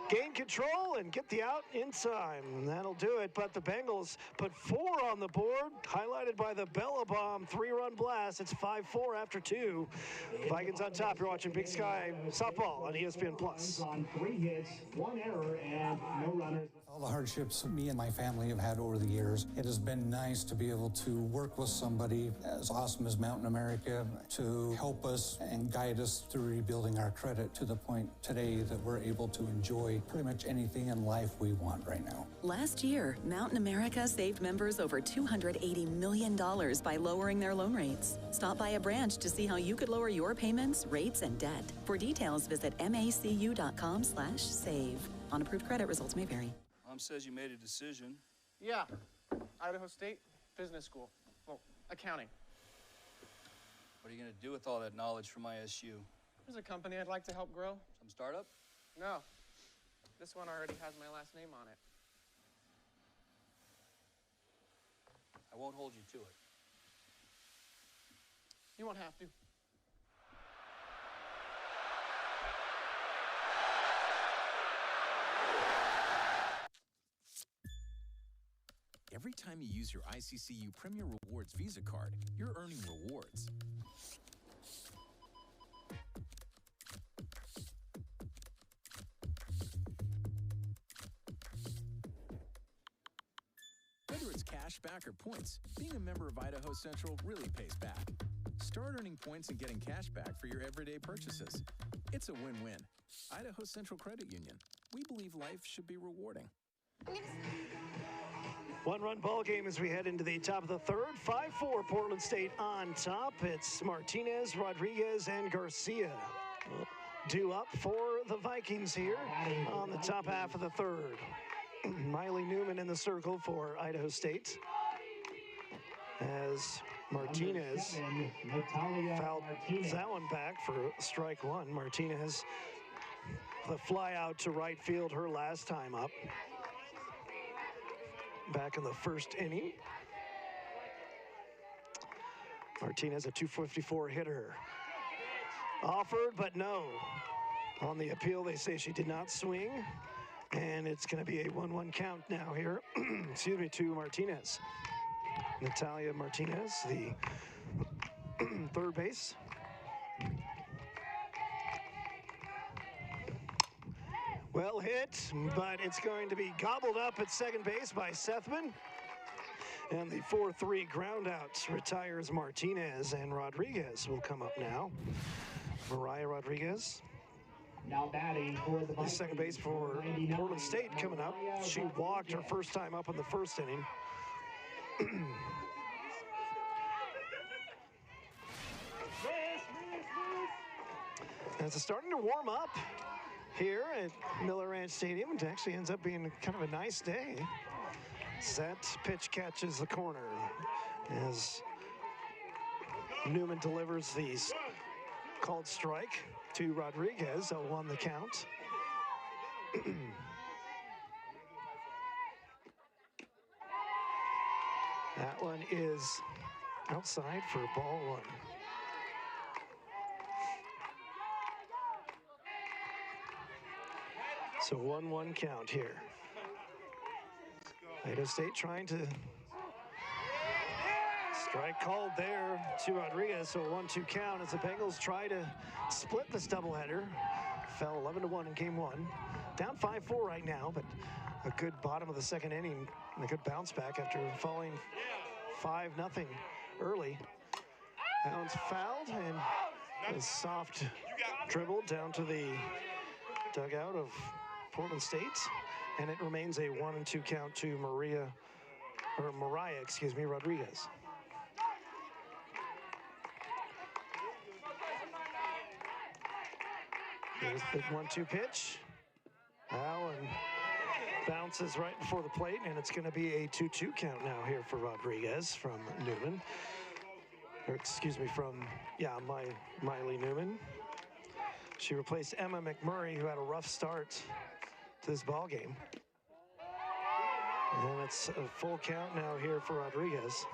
gain control and get the out in time. That'll do it, but the Bengals put 4 on the board, highlighted by the Bella Bomb 3-run blast. It's 5-4 after 2. Vikings on top. You're watching Big Sky Softball on ESPN+. On 3 hits, 1 error, and no runners. All the hardships me and my family have had over the years, it has been nice to be able to work with somebody as awesome as Mountain America to help us and guide us through rebuilding our credit to the point today that we're able to enjoy pretty much anything in life we want right now. Last year, Mountain America saved members over $280 million by lowering their loan rates. Stop by a branch to see how you could lower your payments, rates, and debt. For details, visit macu.com/save. Unapproved credit results may vary. Mom says you made a decision. Yeah, Idaho State Business School. Well, accounting. What are you going to do with all that knowledge from ISU? There's a company I'd like to help grow. Some startup? No, this one already has my last name on it. I won't hold you to it. You won't have to. Every time you use your ICCU Premier Rewards Visa card, you're earning rewards. Whether it's cash back or points, being a member of Idaho Central really pays back. Start earning points and getting cash back for your everyday purchases. It's a win-win. Idaho Central Credit Union. We believe life should be rewarding. 1-run ball game as we head into the top of the third. 5-4 Portland State on top. It's Martinez, Rodriguez, and Garcia due up for the Vikings here on the top half of the third. Miley Newman in the circle for Idaho State as Martinez fouled that one back for strike 1. Martinez, the fly out to right field her last time up. Back in the first inning. Martinez, a .254 hitter. Offered, but no. On the appeal, they say she did not swing. And it's going to be a 1-1 count now here, excuse me, to Martinez. Natalia Martinez, the third base. Well hit, but it's going to be gobbled up at second base by Sethman. And the 4-3 ground out retires Martinez, and Rodriguez will come up now. Mariah Rodriguez. Now batting for the second base for Portland State coming up. She walked her first time up in the first inning. As it's starting to warm up here at Miller Ranch Stadium. It actually ends up being kind of a nice day. Set pitch catches the corner as Newman delivers the called strike to Rodriguez, 0-1 the count. That one is outside for ball one. So 1-1 count here. Idaho State trying to strike called there to Rodriguez, so a 1-2 count as the Bengals try to split this doubleheader. Fell 11-1 in game one. Down 5-4 right now, but a good bottom of the second inning and a good bounce back after falling 5-0 early. That one's fouled and a soft dribble down to the dugout of Portland State, and it remains a 1-2 count to Mariah Rodriguez. There's the 1-2 pitch. Allen bounces right before the plate, and it's going to be a 2-2 count now here for Rodriguez from Newman. Or excuse me, from, Miley Newman. She replaced Emma McMurray, who had a rough start to this ball game. And it's a full count now here for Rodriguez.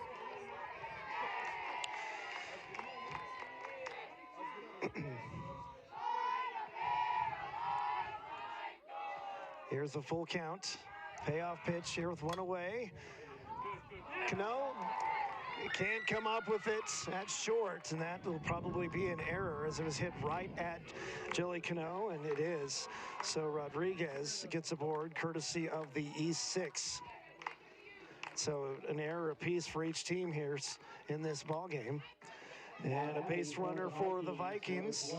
Here's the full count. Payoff pitch here with one away. Cano can't come up with it at short, and that will probably be an error as it was hit right at Jilly Cano, and it is. So Rodriguez gets aboard courtesy of the E6. So an error apiece for each team here in this ball game. And a base runner for the Vikings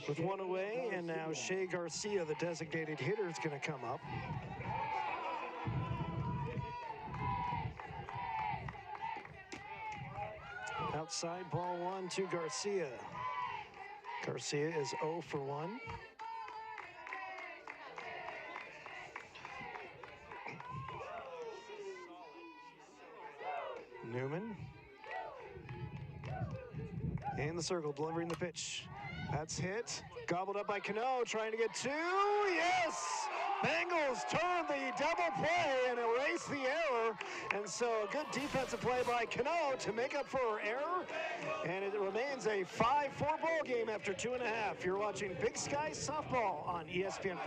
with one away, and now Shea Garcia, the designated hitter, is going to come up. Outside ball one to Garcia. Garcia is 0 for 1. Newman in the circle, delivering the pitch. That's hit. Gobbled up by Cano, trying to get two. Yes! Bengals turn the double play and erase the error. And so a good defensive play by Cano to make up for her error. And it remains a 5-4 ball game after 2.5. You're watching Big Sky Softball on ESPN+.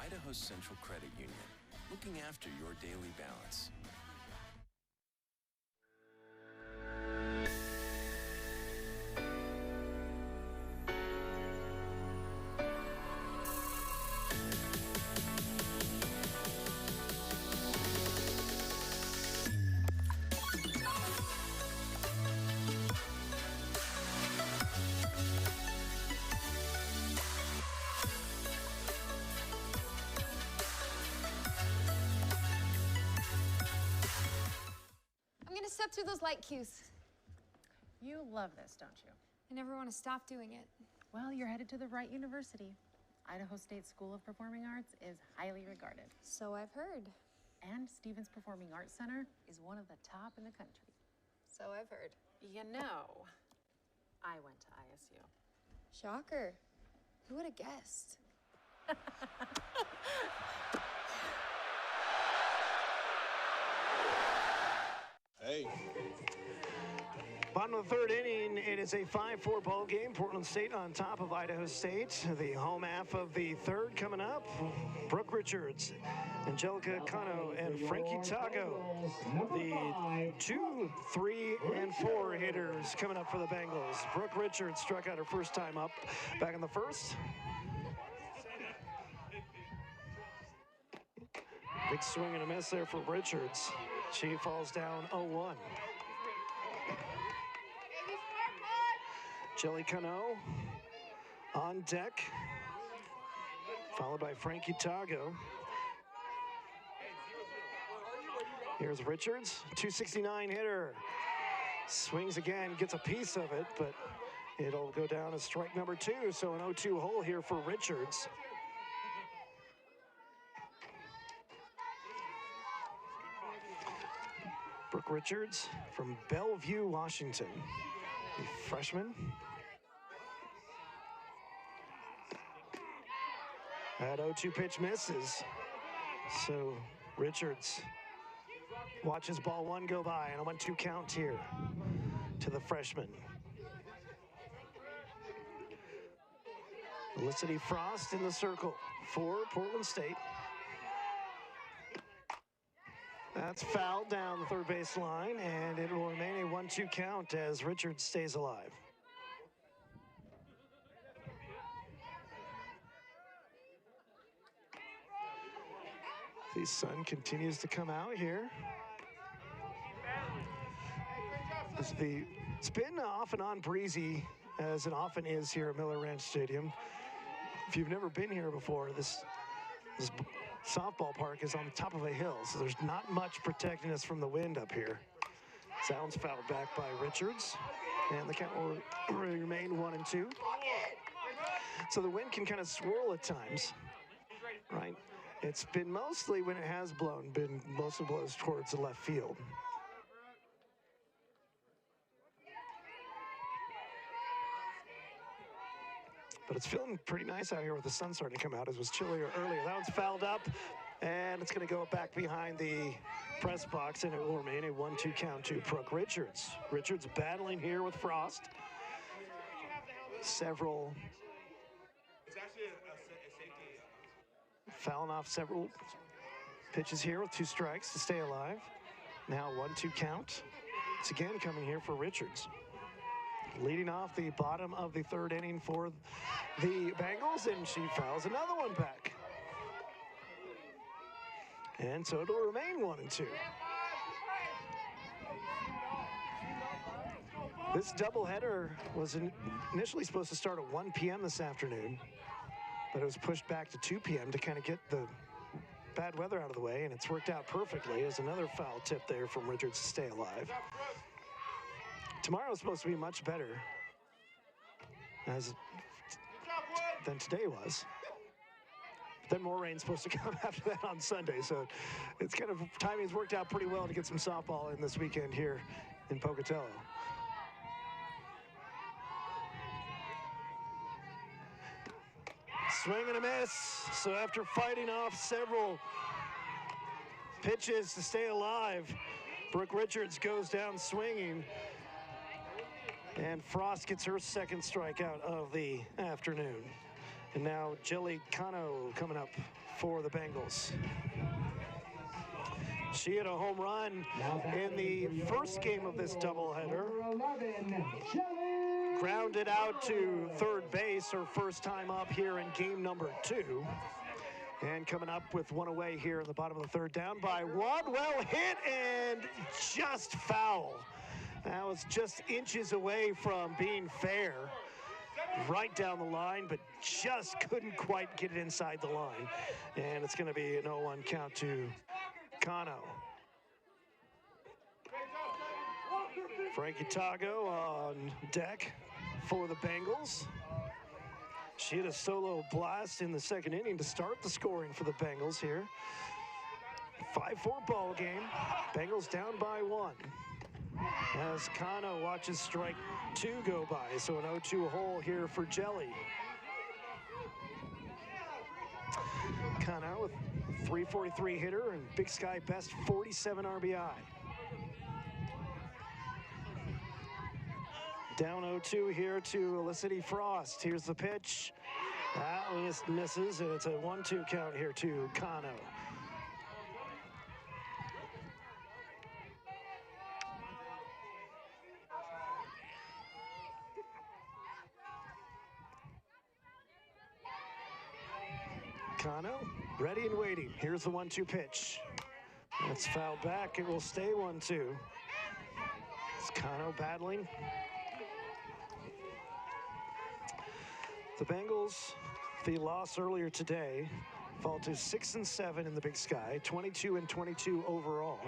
Idaho Central Credit Union, looking after your daily balance. Step through those light cues. You love this, don't you? I never want to stop doing it. Well, you're headed to the right university. Idaho State School of Performing Arts is highly regarded. So I've heard. And Stevens Performing Arts Center is one of the top in the country. So I've heard. You know, I went to ISU. Shocker. Who would have guessed? Hey. Bottom of the third inning, it is a 5-4 ball game. Portland State on top of Idaho State. The home half of the third coming up. Brooke Richards, Angelica Cano, and Frankie Tago. The 2, 3, and 4 hitters coming up for the Bengals. Brooke Richards struck out her first time up back in the first. Big swing and a miss there for Richards. She falls down 0-1. Jelly Cano on deck, followed by Frankie Tago. Here's Richards, 269 hitter. Swings again, gets a piece of it, but it'll go down as strike number 2, so an 0-2 hole here for Richards. Brooke Richards from Bellevue, Washington, a freshman. That 0-2 pitch misses, so Richards watches ball 1 go by, and a 1-2 count here to the freshman. Felicity Frost in the circle for Portland State. That's fouled down the third base line, and it will remain a 1-2 count as Richards stays alive. The sun continues to come out here. It's been off and on breezy, as it often is here at Miller Ranch Stadium. If you've never been here before, this softball park is on the top of a hill, so there's not much protecting us from the wind up here. Sounds fouled back by Richards, and the count will remain 1-2. So the wind can kind of swirl at times, right? It's been mostly, when it has blown, been mostly blows towards the left field. But it's feeling pretty nice out here with the sun starting to come out, as was chillier earlier. That one's fouled up, and it's going to go back behind the press box, and it will remain a 1-2 count to Brooke Richards. Richards battling here with Frost. Fouling off several pitches here with 2 strikes to stay alive. Now 1-2 count. It's again coming here for Richards. Leading off the bottom of the 3rd inning for the Bengals, and she fouls another one back. And so it'll remain 1-2. This doubleheader was initially supposed to start at 1 p.m. this afternoon, but it was pushed back to 2 p.m. to kind of get the bad weather out of the way, and it's worked out perfectly as another foul tip there from Richards to stay alive. Tomorrow's supposed to be much better than today was. But then more rain's supposed to come after that on Sunday, so it's kind of, timing's worked out pretty well to get some softball in this weekend here in Pocatello. Swing and a miss. So after fighting off several pitches to stay alive, Brooke Richards goes down swinging, and Frost gets her 2nd strikeout of the afternoon. And now Jelly Cano coming up for the Bengals. She had a home run in the first game of this doubleheader. Grounded out to 3rd base, her first time up here in game number 2. And coming up with 1 away here in the bottom of the 3rd, down by 1. Well hit and just foul. That was just inches away from being fair. Right down the line, but just couldn't quite get it inside the line. And it's going to be an 0-1 count to Cano. Frankie Tago on deck for the Bengals. She had a solo blast in the 2nd inning to start the scoring for the Bengals here. 5-4 ball game. Bengals down by 1. As Cano watches strike 2 go by, so an 0-2 hole here for Jelly. Cano with 343 hitter and Big Sky best 47 RBI. Down 0-2 here to Felicity Frost. Here's the pitch. That misses, and it's a 1-2 count here to Cano. Cano Ready and waiting. Here's the 1-2 pitch. It's fouled back. It will stay 1-2. It's Cano battling. The Bengals, the loss earlier today, fall to 6-7 in the Big Sky, 22-22 overall.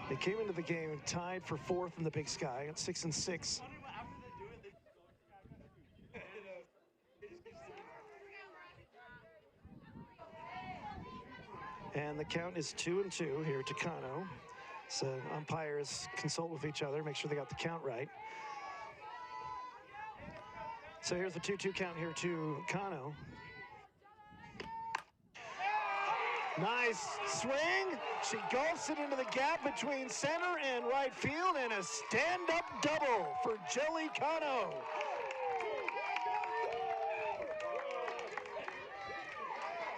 They came into the game tied for 4th in the Big Sky at 6-6. And the count is 2-2 here to Cano. So umpires consult with each other, make sure they got the count right. So here's the 2-2 count here to Cano. Nice swing. She gulps it into the gap between center and right field, and a stand-up double for Jelly Cano.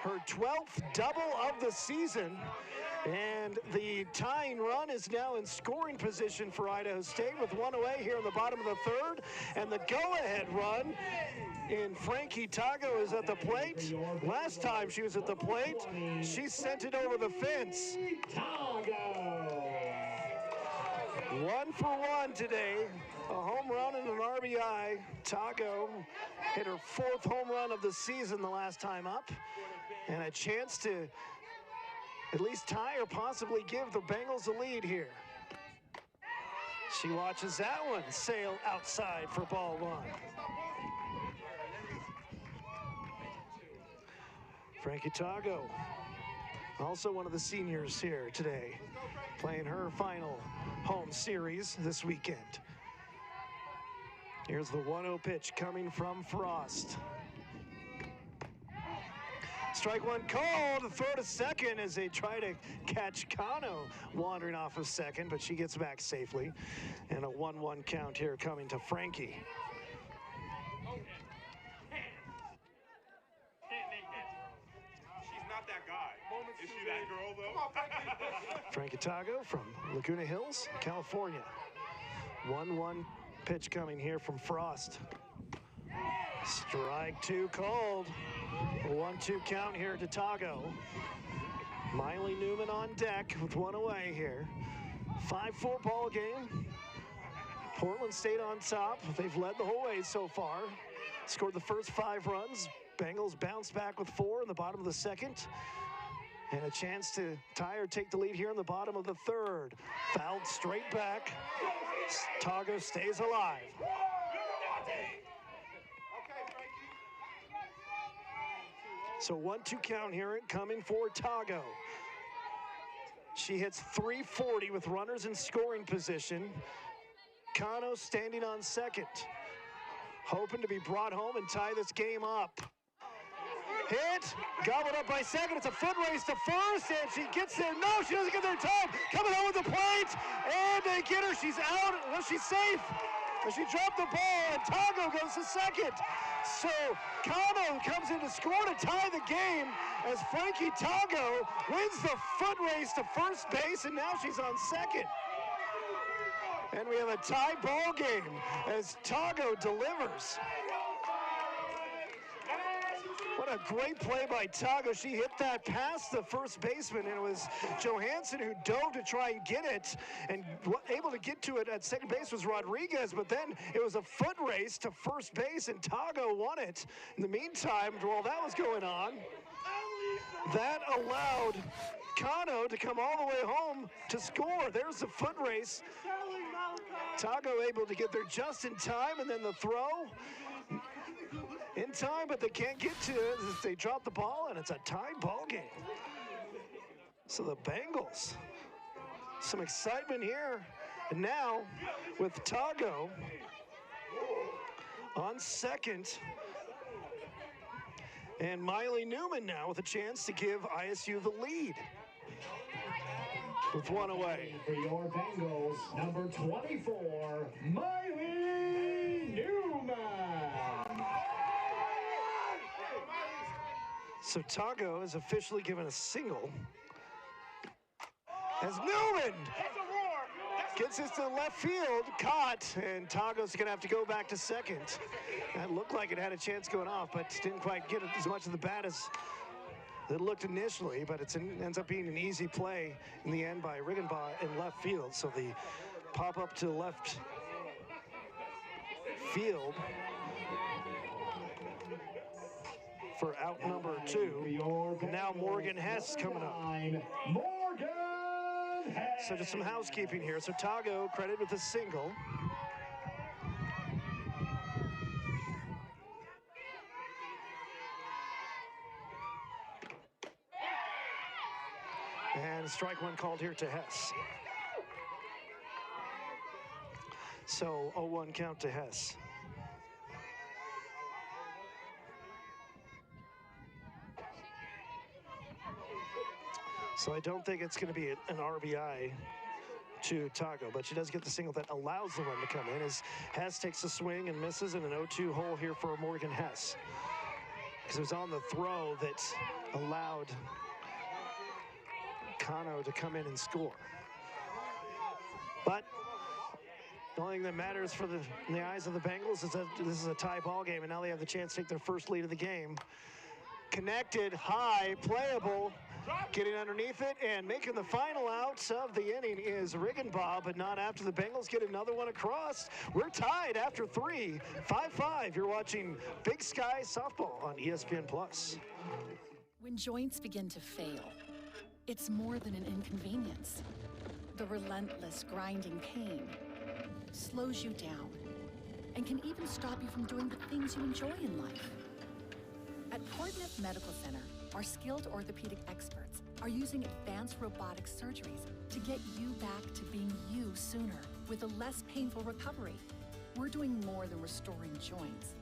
Her 12th double of the season, and the tying run is now in scoring position for Idaho State with one away here in the bottom of the 3rd, and the go-ahead run in Frankie Tago is at the plate. Last time she was at the plate, she sent it over the fence. 1 for 1 today. A home run and an RBI. Tago hit her 4th home run of the season the last time up, and a chance to at least tie or possibly give the Bengals a lead here. She watches that one sail outside for ball 1. Frankie Tago, also one of the seniors here today, playing her final home series this weekend. Here's the 1-0 pitch coming from Frost. Strike 1 called, throw to second as they try to catch Cano wandering off of second, but she gets back safely. And a 1-1 count here coming to Frankie. Is she that girl, though? Frankie Tago from Laguna Hills, California. 1-1 pitch coming here from Frost. Strike 2 called. A 1-2 count here to Tago. Miley Newman on deck with one away here. 5-4 ball game. Portland State on top. They've led the whole way so far. Scored the first 5 runs. Bengals bounced back with 4 in the bottom of the 2nd. And a chance to tie or take the lead here in the bottom of the 3rd. Fouled straight back. Tago stays alive. So 1-2 count here coming for Tago. She hits .340 with runners in scoring position. Cano standing on second, hoping to be brought home and tie this game up. Hit, gobbled up by second. It's a foot race to first, and she gets there. No, she doesn't get there in time. Coming home with the plate, and they get her. She's out. No, she's safe. But she dropped the ball, and Tago goes to second. So Cano comes in to score to tie the game as Frankie Tago wins the foot race to first base, and now she's on second. And we have a tie ball game as Tago delivers. What a great play by Tago. She hit that past the first baseman, and it was Johansson who dove to try and get it, and able to get to it at second base was Rodriguez, but then it was a foot race to first base, and Tago won it. In the meantime, while that was going on, that allowed Cano to come all the way home to score. There's the foot race. Tago able to get there just in time, and then the throw in time, but they can't get to it as they drop the ball, and it's a tied ball game. So the Bengals, some excitement here. And now with Tago on second, and Miley Newman now with a chance to give ISU the lead with one away. For your Bengals, number 24, Miley Newman. So Tago is officially given a single as Newman Gets this to left field, caught, and Tago's going to have to go back to second. That looked like it had a chance going off, but didn't quite get it as much of the bat as it looked initially, but it ends up being an easy play in the end by Riggenbaugh in left field. So the pop up to left field for out number 2. Now Morgan Hess coming up. Morgan Hess. So just some housekeeping here. So Tago credited with a single. And strike one called here to Hess. So 0-1 count to Hess. So I don't think it's going to be an RBI to Tago, but she does get the single that allows the run to come in as Hess takes a swing and misses in an 0-2 hole here for Morgan Hess. Because it was on the throw that allowed Kano to come in and score. But the only thing that matters in the eyes of the Bengals is that this is a tie ball game, and now they have the chance to take their first lead of the game. Connected, high, playable, getting underneath it, and making the final outs of the inning is Riggenbaugh, but not after the Bengals get another one across. We're tied after 3, 5-5. You're watching Big Sky Softball on ESPN+. When joints begin to fail, it's more than an inconvenience. The relentless grinding pain slows you down and can even stop you from doing the things you enjoy in life. At Portneuf Medical Center, our skilled orthopedic experts are using advanced robotic surgeries to get you back to being you sooner with a less painful recovery. We're doing more than restoring joints.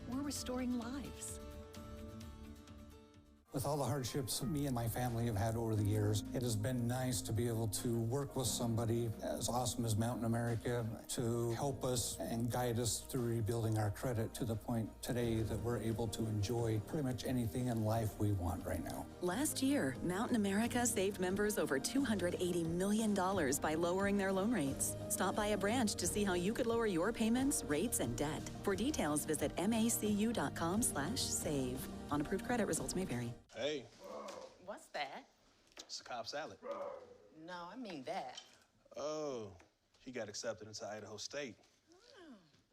We're restoring lives. With all the hardships me and my family have had over the years, it has been nice to be able to work with somebody as awesome as Mountain America to help us and guide us through rebuilding our credit to the point today that we're able to enjoy pretty much anything in life we want right now. Last year, Mountain America saved members over $280 million by lowering their loan rates. Stop by a branch to see how you could lower your payments, rates, and debt. For details, visit macu.com/save. Unapproved credit results may vary. Hey. What's that? It's a Cobb salad. No, I mean that. Oh, he got accepted into Idaho State.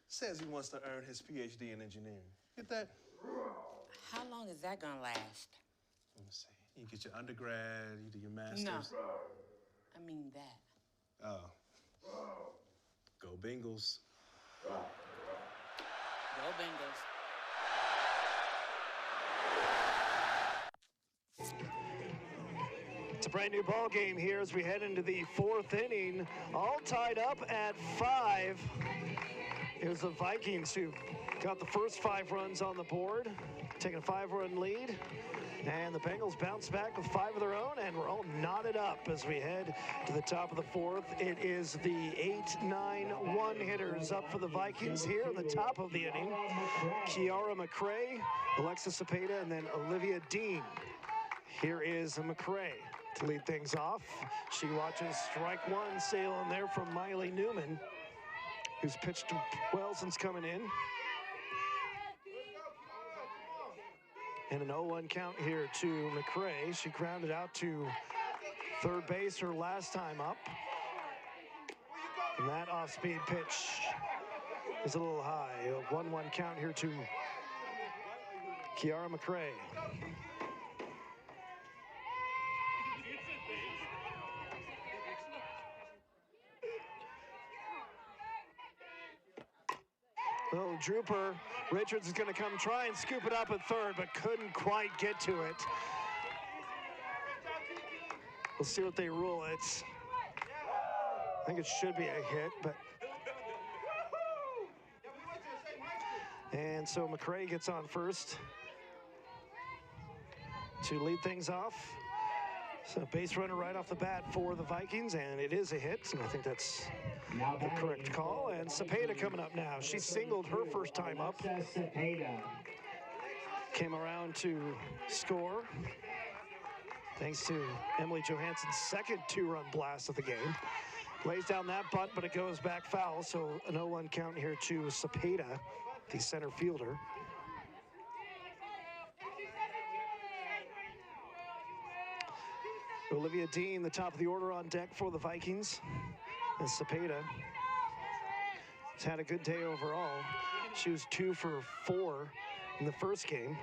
Says he wants to earn his PhD in engineering. Get that? How long is that gonna last? Let me see. You get your undergrad, you do your master's. No. I mean that. Oh. Go Bengals. Go Bengals. It's a brand new ball game here as we head into the 4th inning, all tied up at 5. It was the Vikings who got the first 5 runs on the board, taking a 5-run lead. And the Bengals bounce back with 5 of their own, and we're all knotted up as we head to the top of the 4th. It is the 8-9-1 hitters up for the Vikings here in the top of the inning. Kiara McCray, Alexis Cepeda, and then Olivia Dean. Here is McCray to lead things off. She watches strike one sail in there from Miley Newman, who's pitched well since coming in. And an 0-1 count here to McCray. She grounded out to third base her last time up. And that off-speed pitch is a little high. A 1-1 count here to Kiara McCray. Little drooper. Richards is going to come try and scoop it up at third, but couldn't quite get to it. We'll see what they rule. I think it should be a hit, but. And so McCray gets on first to lead things off. So base runner right off the bat for the Vikings, and it is a hit, and I think that's the correct call. And Cepeda coming up now. She singled her first time up. Came around to score, thanks to Emily Johansson's second 2-run blast of the game. Lays down that bunt, but it goes back foul, so an 0-1 count here to Cepeda, the center fielder. Olivia Dean, the top of the order on deck for the Vikings. And Cepeda has had a good day overall. She was 2 for 4 in the first game.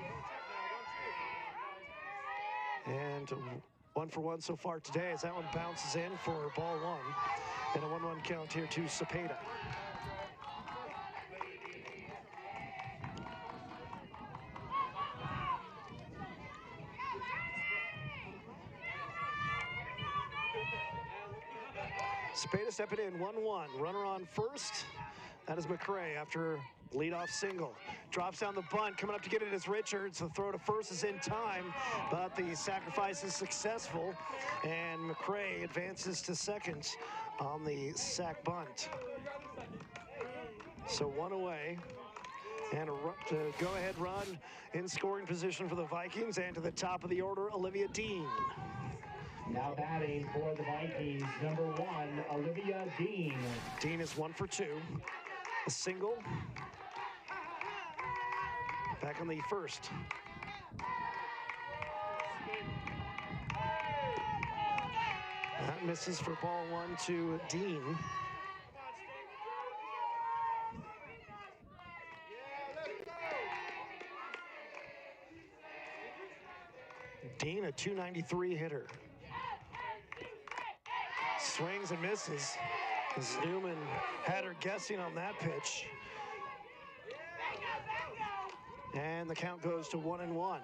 And 1 for 1 so far today as that one bounces in for ball 1. And a 1-1 count here to Cepeda. Cepeda stepping in, 1-1. Runner on first. That is McCray after leadoff single. Drops down the bunt, coming up to get it is Richards. The throw to first is in time, but the sacrifice is successful. And McCray advances to second on the sac bunt. So 1 away. And a go-ahead run in scoring position for the Vikings. And to the top of the order, Olivia Dean. Now batting for the Vikings, number 1, Olivia Dean. Dean is 1 for 2. A single. Back on the first. That misses for ball 1 to Dean. Dean, a .293 hitter. Swings and misses as Newman had her guessing on that pitch. And the count goes to 1-1.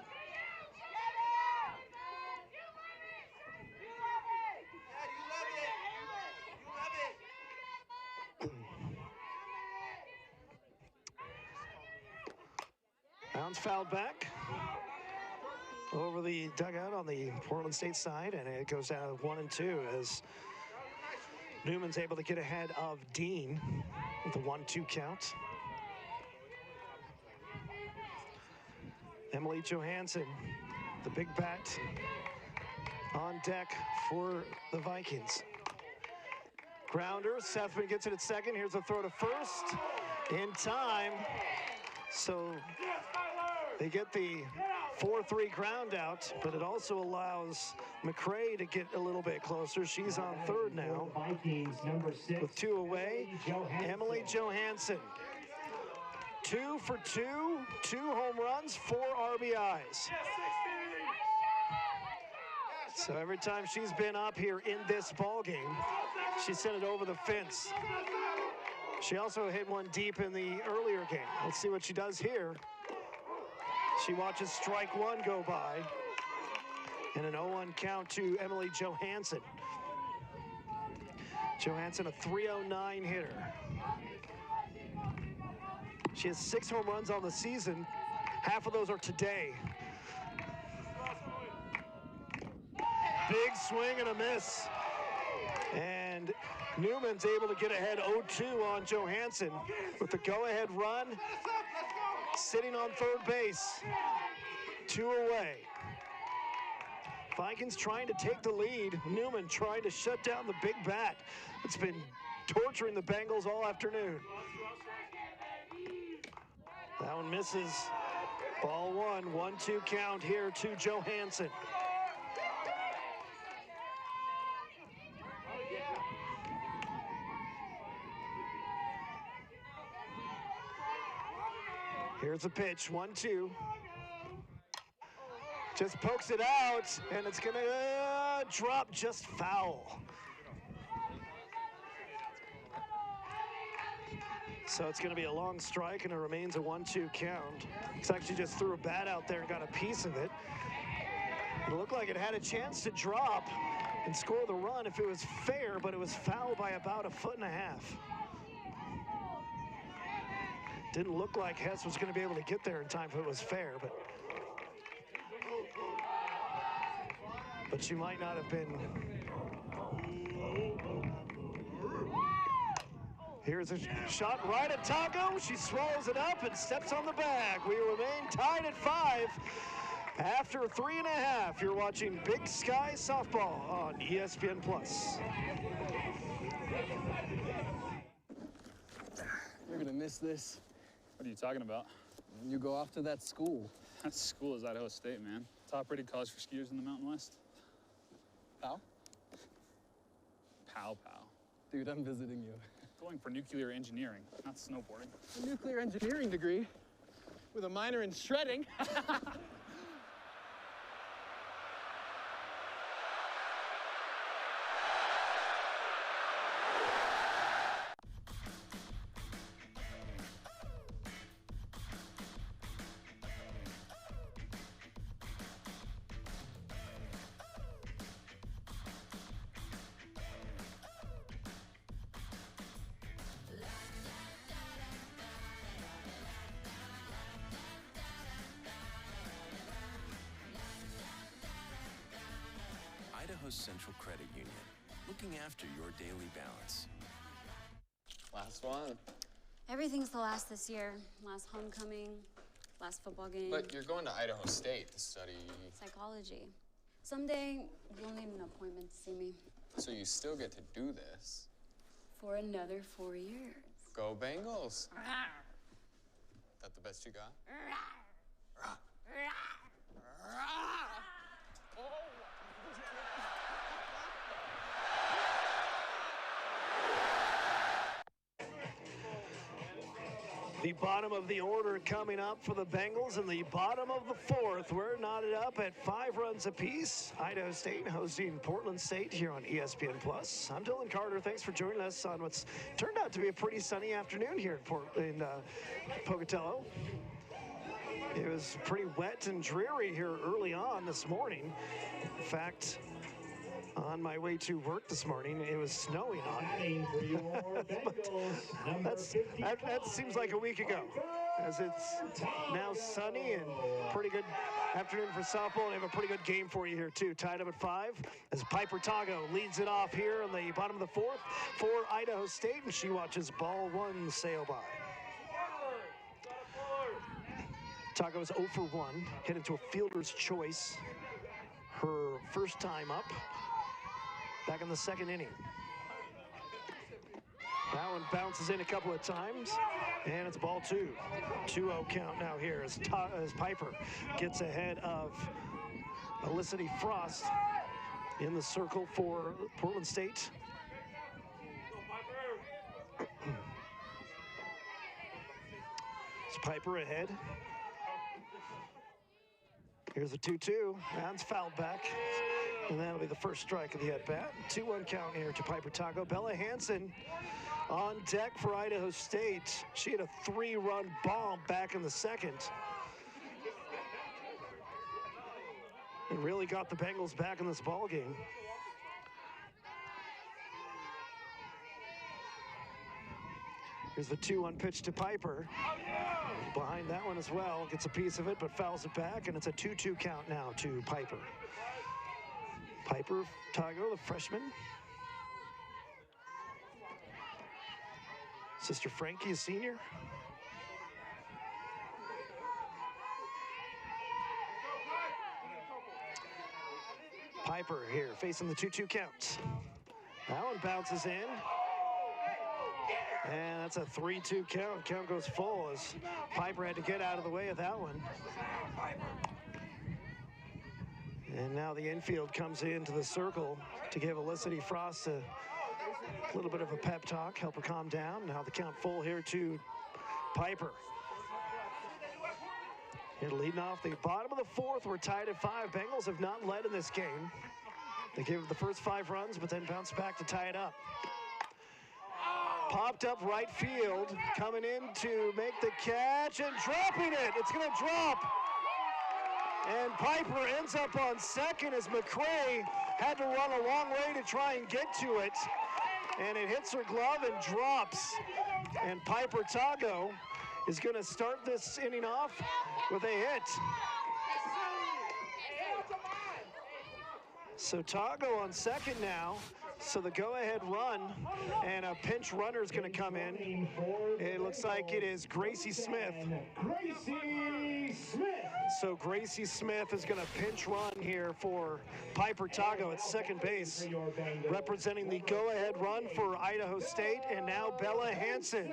Bounce fouled back over the dugout on the Portland State side, and it goes down to 1-2 as Newman's able to get ahead of Dean with a 1-2 count. Emily Johansson, the big bat on deck for the Vikings. Grounder, Sethman gets it at second. Here's a throw to first in time. So they get the 4-3 ground out, but it also allows McCray to get a little bit closer. She's on third now. Vikings, number 6. With 2 away, Emily Johansson. 2 for 2, 2 home runs, 4 RBIs. So every time she's been up here in this ball game, she sent it over the fence. She also hit one deep in the earlier game. Let's see what she does here. She watches strike 1 go by. And an 0-1 count to Emily Johansson. Johansson, a .309 hitter. She has 6 home runs on the season. Half of those are today. Big swing and a miss. And Newman's able to get ahead 0-2 on Johansson with the go-ahead run. Sitting on third base. 2 away. Vikings trying to take the lead. Newman trying to shut down the big bat. It's been torturing the Bengals all afternoon. That one misses. Ball 1, 1-2 count here to Johansson. Here's a pitch, 1-2. Just pokes it out, and it's gonna drop just foul. So it's going to be a long strike, and it remains a 1-2 count. It's actually just threw a bat out there and got a piece of it. It looked like it had a chance to drop and score the run if it was fair, but it was foul by about 1.5 feet. Didn't look like Hess was going to be able to get there in time if it was fair, but she might not have been. Here's a shot right at Taco. She swallows it up and steps on the bag. We remain tied at 5. After 3.5, you're watching Big Sky Softball on ESPN+. You're gonna miss this. What are you talking about? When you go off to that school. That school is Idaho State, man. Top-rated college for skiers in the Mountain West. Pow? Pow. Dude, I'm visiting you. Going for nuclear engineering, not snowboarding. A nuclear engineering degree with a minor in shredding. Idaho Central Credit Union, looking after your daily balance. Last one. Everything's the last this year. Last homecoming, last football game. But you're going to Idaho State to study... Psychology. Someday, you'll need an appointment to see me. So you still get to do this. For another 4 years. Go Bengals. That the best you got? The bottom of the order coming up for the Bengals in the bottom of the fourth. We're knotted up at 5 runs apiece. Idaho State hosting Portland State here on ESPN+. I'm Dylan Carter. Thanks for joining us on what's turned out to be a pretty sunny afternoon here in Pocatello. It was pretty wet and dreary here early on this morning. In fact, on my way to work this morning, it was snowing on me. that seems like a week ago, as it's now sunny and pretty good afternoon for softball. And I have a pretty good game for you here, too. Tied up at 5 as Piper Tago leads it off here on the bottom of the fourth for Idaho State, and she watches ball 1 sail by. Tago is 0 for 1, hit into a fielder's choice. Her first time up. Back in the second inning. That one bounces in a couple of times, and it's ball 2. 2-0 count now here as Piper gets ahead of Felicity Frost in the circle for Portland State. It's Piper ahead. Here's the 2-2. That's fouled back. And that'll be the first strike of the at-bat. 2-1 count here to Piper Tago. Bella Hansen on deck for Idaho State. She had a 3-run bomb back in the second. And really got the Bengals back in this ball game. Here's the 2-1 pitch to Piper. Behind that one as well. Gets a piece of it, but fouls it back, and it's a 2-2 count now to Piper. Piper Tago, the freshman. Sister Frankie, a senior. Piper here facing the 2-2 count. That one bounces in. And that's a 3-2 count. Count goes full as Piper had to get out of the way of that one. And now the infield comes into the circle to give Felicity Frost a little bit of a pep talk, help her calm down. Now the count full here to Piper. Here leading off the bottom of the fourth. We're tied at 5. Bengals have not led in this game. They gave the first 5 runs, but then bounced back to tie it up. Popped up right field, coming in to make the catch and dropping it. It's going to drop. And Piper ends up on second as McCray had to run a long way to try and get to it. And it hits her glove and drops. And Piper Tago is going to start this inning off with a hit. So Tago on second now. So the go-ahead run, and a pinch runner is going to come in. It looks like it is Gracie Smith. Gracie Smith. So Gracie Smith is going to pinch run here for Piper Tago at second base, representing the go-ahead run for Idaho State. And now Bella Hansen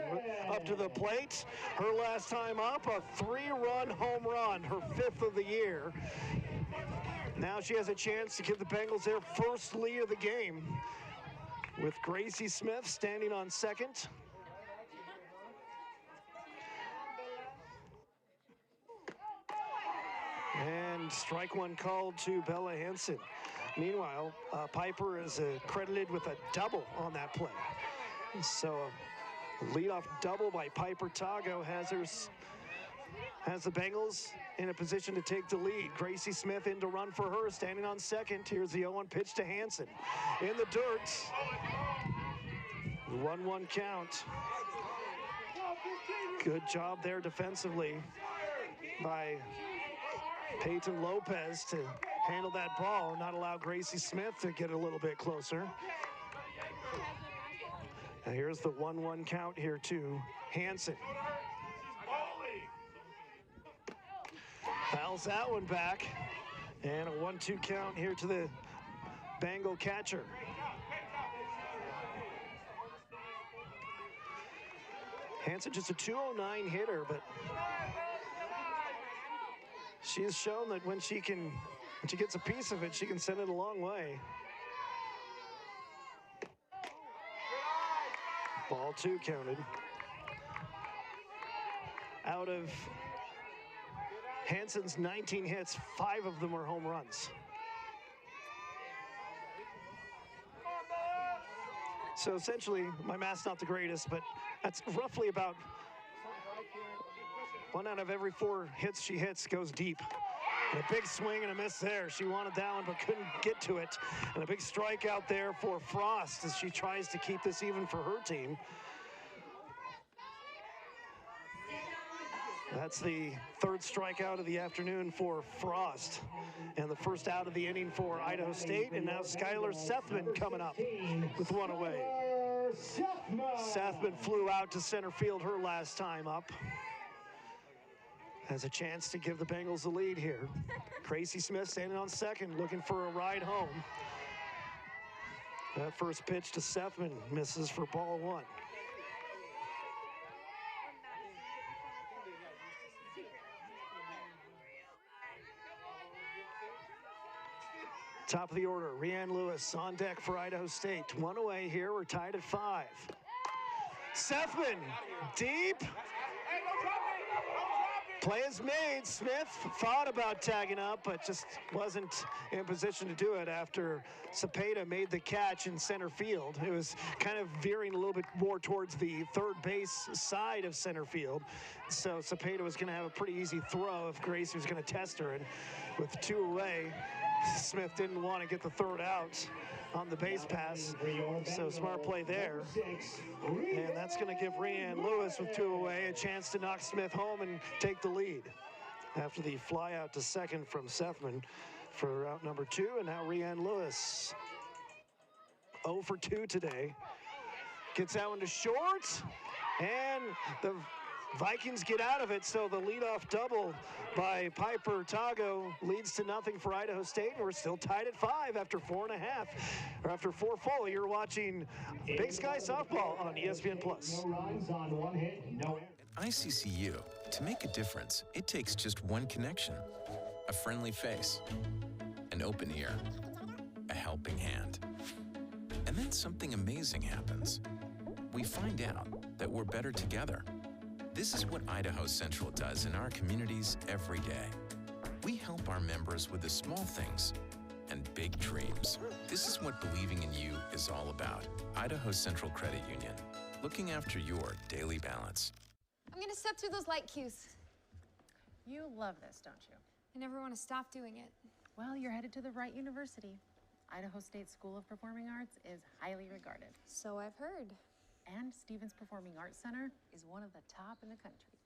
up to the plate. Her last time up, a 3-run home run, her 5th of the year. Now she has a chance to give the Bengals their first lead of the game, with Gracie Smith standing on second. And strike one called to Bella Hansen. Meanwhile, Piper is credited with a double on that play. So a leadoff double by Piper Tago has the Bengals in a position to take the lead. Gracie Smith in to run for her, standing on second. Here's the 0-1 pitch to Hansen. In the dirt. 1-1 count. Good job there defensively by Peyton Lopez to handle that ball, not allow Gracie Smith to get a little bit closer. Now here's the 1-1 count here to Hansen. Fouls that one back. And a 1-2 count here to the Bengal catcher. Hansen just a .209 hitter, but she has shown that when she gets a piece of it, she can send it a long way. Ball 2 counted. Out of Hansen's 19 hits, 5 of them are home runs. So essentially, my math's not the greatest, but that's roughly about 1 out of every 4 hits she hits goes deep. And a big swing and a miss there. She wanted that one, but couldn't get to it. And a big strikeout there for Frost as she tries to keep this even for her team. That's the 3rd strikeout of the afternoon for Frost. And the first out of the inning for Idaho State. And now Skylar Sethman coming up with one away. Sethman flew out to center field her last time up. Has a chance to give the Bengals the lead here. Gracie Smith standing on second, looking for a ride home. That first pitch to Sethman misses for ball 1. Top of the order, Rhiann Lewis on deck for Idaho State. One away here, we're tied at 5. Sethman, deep. Play is made. Smith thought about tagging up, but just wasn't in position to do it after Cepeda made the catch in center field. It was kind of veering a little bit more towards the third base side of center field. So Cepeda was going to have a pretty easy throw if Gracie was going to test her. And with 2 away, Smith didn't want to get the third out on the base pass. So smart play there. And that's going to give Rhiann Lewis with 2 away a chance to knock Smith home and take the lead. After the fly out to second from Sethman for out number 2. And now Rhiann Lewis 0 for 2 today. Gets that one to short. And the Vikings get out of it, so the leadoff double by Piper Tago leads to nothing for Idaho State, and we're still tied at 5 after 4.5, or after 4 full. You're watching Big Sky Softball on ESPN+. At ICCU, to make a difference, it takes just one connection, a friendly face, an open ear, a helping hand. And then something amazing happens. We find out that we're better together. This is what Idaho Central does in our communities every day. We help our members with the small things and big dreams. This is what believing in you is all about. Idaho Central Credit Union, looking after your daily balance. I'm gonna step through those light cues. You love this, don't you? I never want to stop doing it. Well, you're headed to the right university. Idaho State School of Performing Arts is highly regarded. So I've heard. And Stevens Performing Arts Center is one of the top in the country.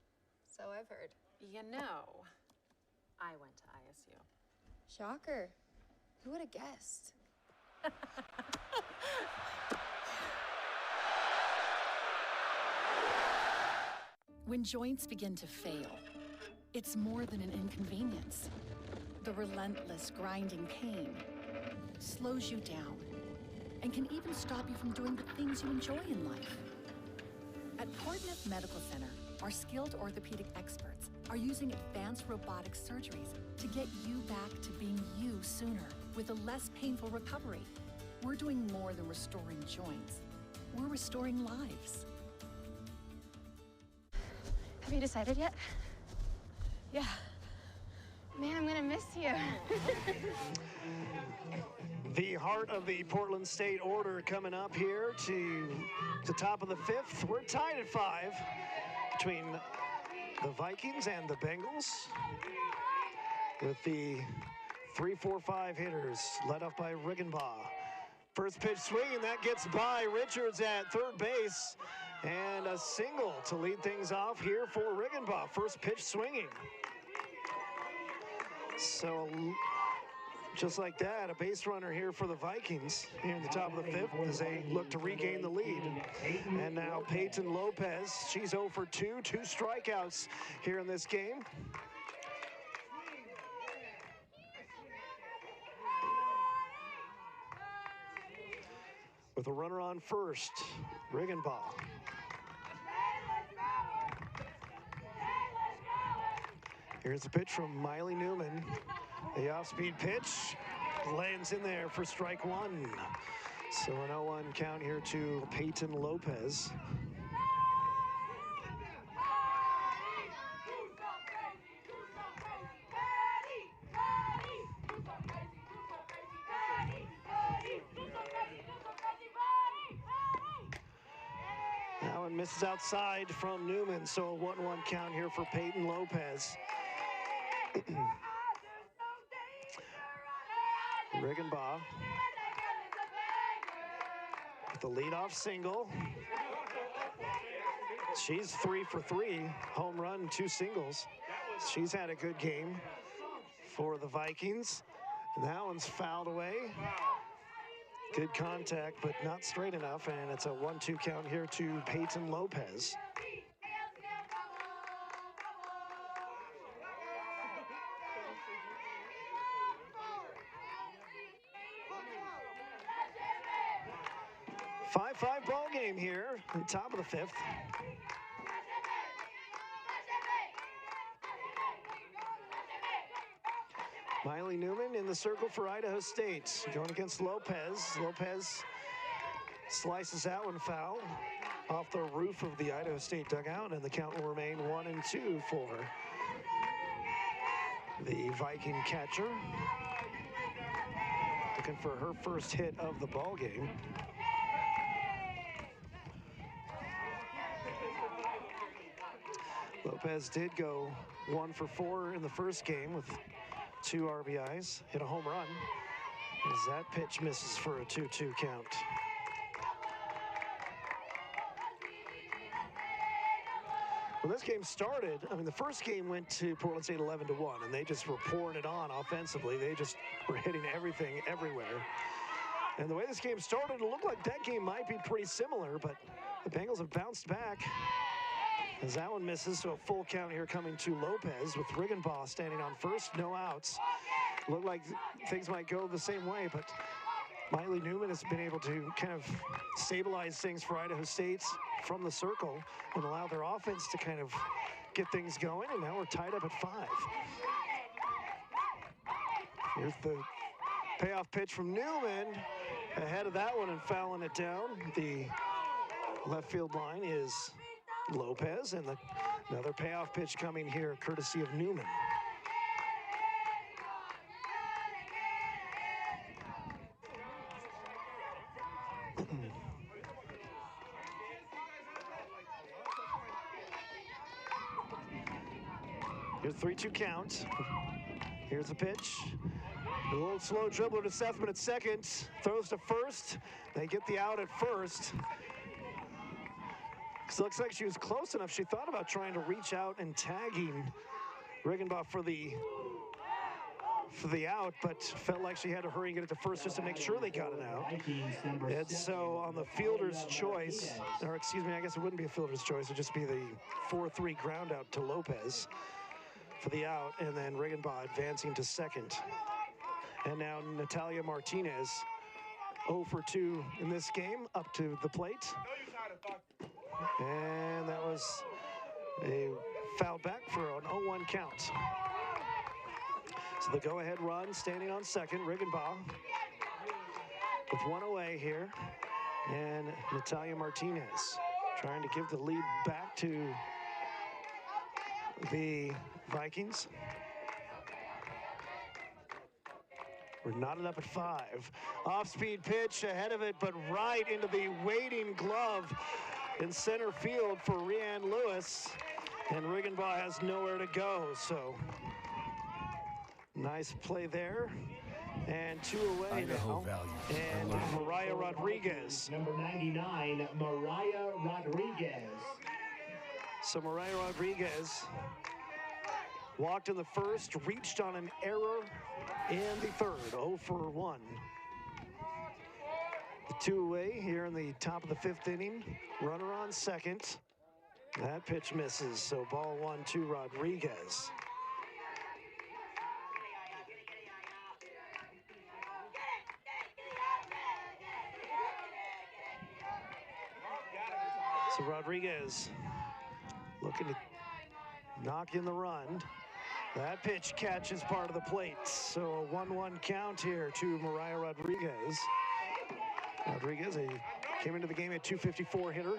So I've heard. You know, I went to ISU. Shocker. Who would have guessed? When joints begin to fail, It's more than an inconvenience. The relentless grinding pain slows you down and can even stop you from doing the things you enjoy in life. At Portneuf Medical Center, our skilled orthopedic experts are using advanced robotic surgeries to get you back to being you sooner with a less painful recovery. We're doing more than restoring joints. We're restoring lives. Have you decided yet? Yeah. Man, I'm gonna miss you. The heart of the Portland State order coming up here to the top of the fifth. We're tied at 5 between the Vikings and the Bengals, with the 3-4-5 hitters led off by Riggenbaugh. First pitch swing, and that gets by Richards at third base. And a single to lead things off here for Riggenbaugh. First pitch swinging. So just like that, a base runner here for the Vikings here in the top of the fifth as they look to regain the lead. And now Peyton Lopez, she's 0 for 2, 2 strikeouts here in this game. With a runner on first, Riggenbaugh. Here's the pitch from Miley Newman. The off-speed pitch lands in there for strike one. So an 0-1 count here to Peyton Lopez. That one misses outside from Newman, so a 1-1 count here for Peyton Lopez. Riggenbaugh with the leadoff single. She's 3 for 3, home run, 2 singles. She's had a good game for the Vikings. And that one's fouled away. Good contact, but not straight enough, and it's a 1-2 count here to Peyton Lopez. Five ball game here on top of the fifth. Miley Newman in the circle for Idaho State, going against Lopez. Lopez slices that one foul off the roof of the Idaho State dugout, and the count will remain 1-2 for the Viking catcher. Looking for her first hit of the ball game. Lopez did go 1 for 4 in the first game with 2 RBIs, hit a home run, as that pitch misses for a 2-2 count. When this game started, I mean, the first game went to Portland State 11-1, and they just were pouring it on offensively. They just were hitting everything everywhere. And the way this game started, it looked like that game might be pretty similar, but the Bengals have bounced back. As that one misses, so a full count here coming to Lopez with Riggenbaugh standing on first, no outs. Looked like things might go the same way, but Miley Newman has been able to kind of stabilize things for Idaho State from the circle and allow their offense to kind of get things going, and now we're tied up at 5. Here's the payoff pitch from Newman. Ahead of that one and fouling it down. The left field line is Lopez, and another payoff pitch coming here courtesy of Newman. Here's 3-2 count. Here's the pitch. A little slow dribbler to Sethman at second. Throws to first. They get the out at first. So it looks like she was close enough. She thought about trying to reach out and tagging Riggenbaugh for the out, but felt like she had to hurry and get it to first just to make sure they got it out. And so on the fielder's choice, or excuse me, I guess it wouldn't be a fielder's choice. It would just be the 4-3 ground out to Lopez. for the out, and then Riggenbaugh advancing to second. And now Natalia Martinez, 0 for 2 in this game, up to the plate. And that was a foul back for an 0-1 count. So the go-ahead run, standing on second, Riggenbaugh with one away here. And Natalia Martinez trying to give the lead back to the Vikings. We're knotted up at 5. Off-speed pitch ahead of it, but right into the waiting glove in center field for Rhiann Lewis. And Riggenbaugh has nowhere to go, so nice play there. And 2 away Idaho now. And Mariah Rodriguez. Number 99, Mariah Rodriguez. So Mariah Rodriguez walked in the first, reached on an error in the third, 0 for 1. The 2 away here in the top of the 5th inning. Runner on second. That pitch misses, so ball 1 to Rodriguez. So Rodriguez looking to knock in the run. That pitch catches part of the plate. So a 1-1 count here to Mariah Rodriguez. Rodriguez came into the game at .254 hitter.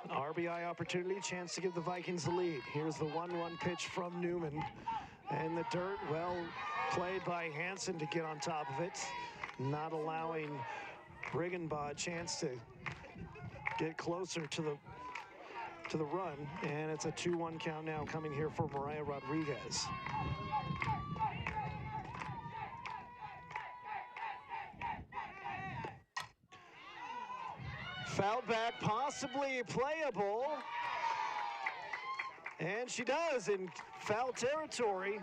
RBI opportunity, chance to give the Vikings the lead. Here's the 1-1 pitch from Newman. And the dirt, well played by Hansen to get on top of it. Not allowing Riggenbaugh a chance to get closer to the run. And it's a 2-1 count now coming here for Mariah Rodriguez. Foul back, possibly playable. And she does in foul territory.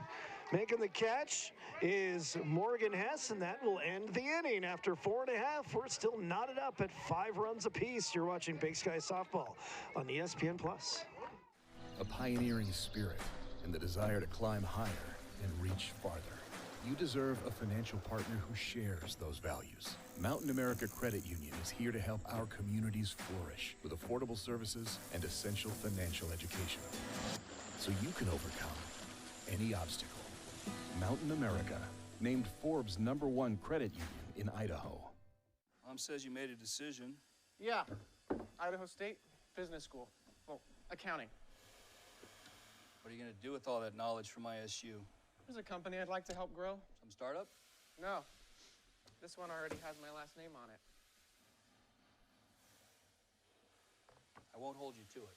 Making the catch is Morgan Hess, and that will end the inning. After 4.5, we're still knotted up at 5 runs apiece. You're watching Big Sky Softball on ESPN+. A pioneering spirit and the desire to climb higher and reach farther. You deserve a financial partner who shares those values. Mountain America Credit Union is here to help our communities flourish with affordable services and essential financial education, so you can overcome any obstacle. Mountain America, named Forbes #1 credit union in Idaho. Mom says you made a decision. Yeah, Idaho State Business School. Well, accounting. What are you going to do with all that knowledge from ISU? There's a company I'd like to help grow. Some startup? No. This one already has my last name on it. I won't hold you to it.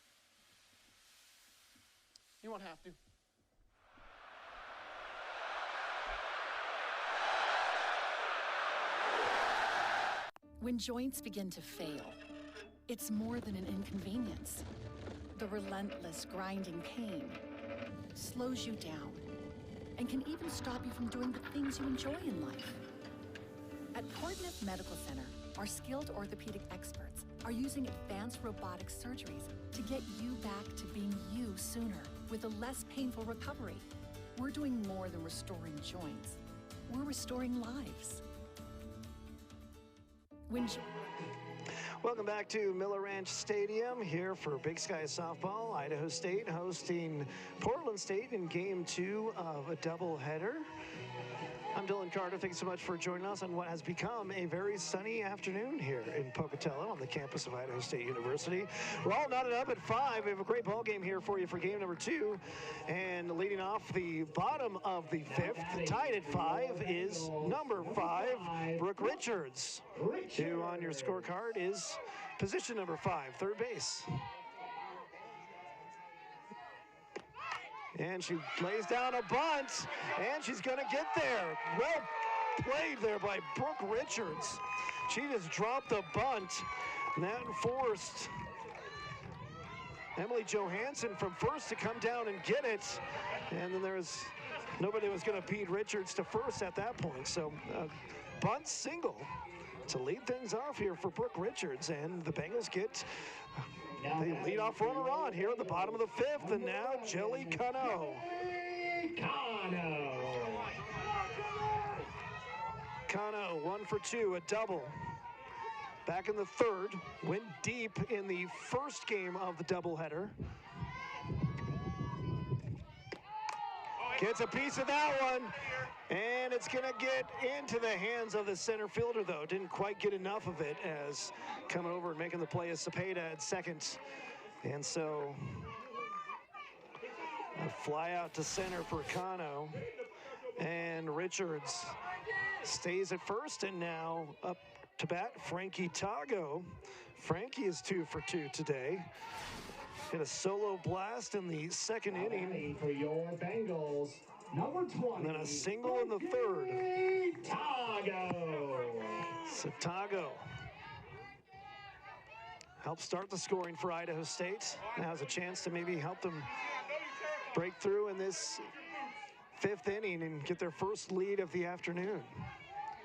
You won't have to. When joints begin to fail, it's more than an inconvenience. The relentless grinding pain slows you down and can even stop you from doing the things you enjoy in life. At Portneuf Medical Center, our skilled orthopedic experts are using advanced robotic surgeries to get you back to being you sooner with a less painful recovery. We're doing more than restoring joints. We're restoring lives. Welcome back to Miller Ranch Stadium here for Big Sky Softball. Idaho State hosting Portland State in Game 2 of a doubleheader. I'm Dylan Carter. Thanks so much for joining us on what has become a very sunny afternoon here in Pocatello on the campus of Idaho State University. We're all knotted up at 5. We have a great ball game here for you for game number 2. And leading off the bottom of the 5th, tied at 5, is number 5, Brooke Richards, who on your scorecard is position number 5, third base. And she lays down a bunt, and she's going to get there. Well played there by Brooke Richards. She just dropped the bunt, and that forced Emily Johansson from first to come down and get it. And then nobody was going to beat Richards to first at that point. So bunt single to lead things off here for Brooke Richards, and the Bengals get They lead off runner on here at the bottom of the fifth, and now Jelly Cano. Cano, 1 for 2, a double. Back in the third, went deep in the first game of the doubleheader. Gets a piece of that one, and it's going to get into the hands of the center fielder, though. Didn't quite get enough of it, as coming over and making the play is Cepeda at second. And so a fly out to center for Cano, and Richards stays at first, and now up to bat, Frankie Tago. Frankie is 2 for 2 today. Hit a solo blast in the second inning. For your Bengals, number 20. And then a single in the third. Tago. So Tago helped start the scoring for Idaho State. Now has a chance to maybe help them break through in this fifth inning and get their first lead of the afternoon.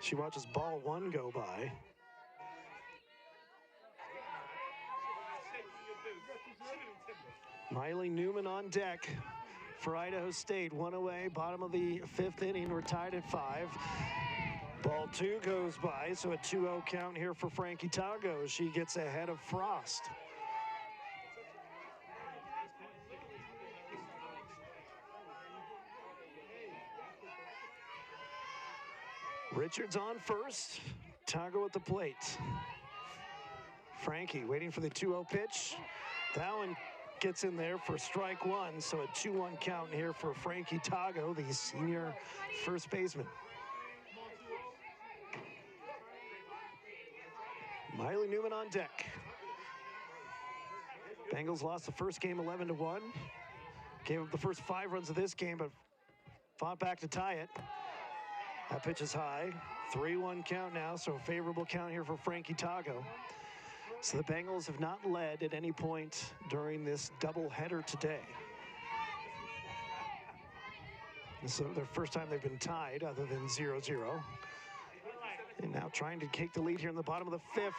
She watches ball one go by. Miley Newman on deck for Idaho State. 1 away, bottom of the fifth inning. We're tied at 5. Ball 2 goes by, so a 2-0 count here for Frankie Tago. She gets ahead of Frost. Richards on first. Tago at the plate. Frankie waiting for the 2-0 pitch. That one gets in there for strike one, so a 2-1 count here for Frankie Tago, the senior first baseman. Miley Newman on deck. Bengals lost the first game 11-1. Gave up the first 5 runs of this game, but fought back to tie it. That pitch is high. 3-1 count now, so a favorable count here for Frankie Tago. So the Bengals have not led at any point during this doubleheader today. This is their first time they've been tied other than 0-0. And now trying to take the lead here in the bottom of the fifth.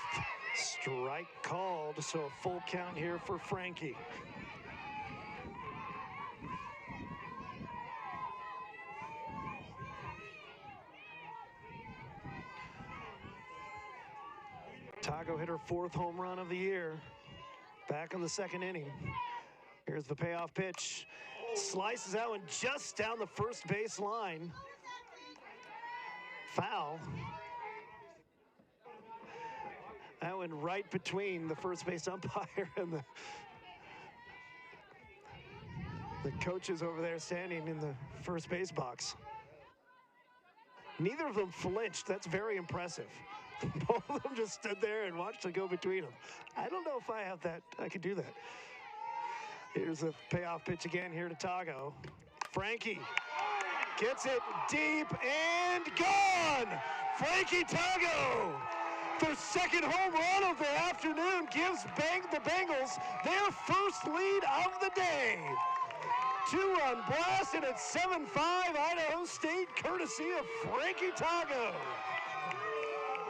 Strike called, so a full count here for Frankie. Tago hit her 4th home run of the year. Back in the second inning. Here's the payoff pitch. Slices that one just down the first base line. Foul. That went right between the first base umpire and the coaches over there standing in the first base box. Neither of them flinched. That's very impressive. Both of them just stood there and watched it go between them. I don't know if I have that. I could do that. Here's a payoff pitch again here to Tago. Frankie gets it deep and gone. Frankie Tago, their second home run of the afternoon, gives the Bengals their first lead of the day. 2-run blast, and it's 7-5 Idaho State, courtesy of Frankie Tago.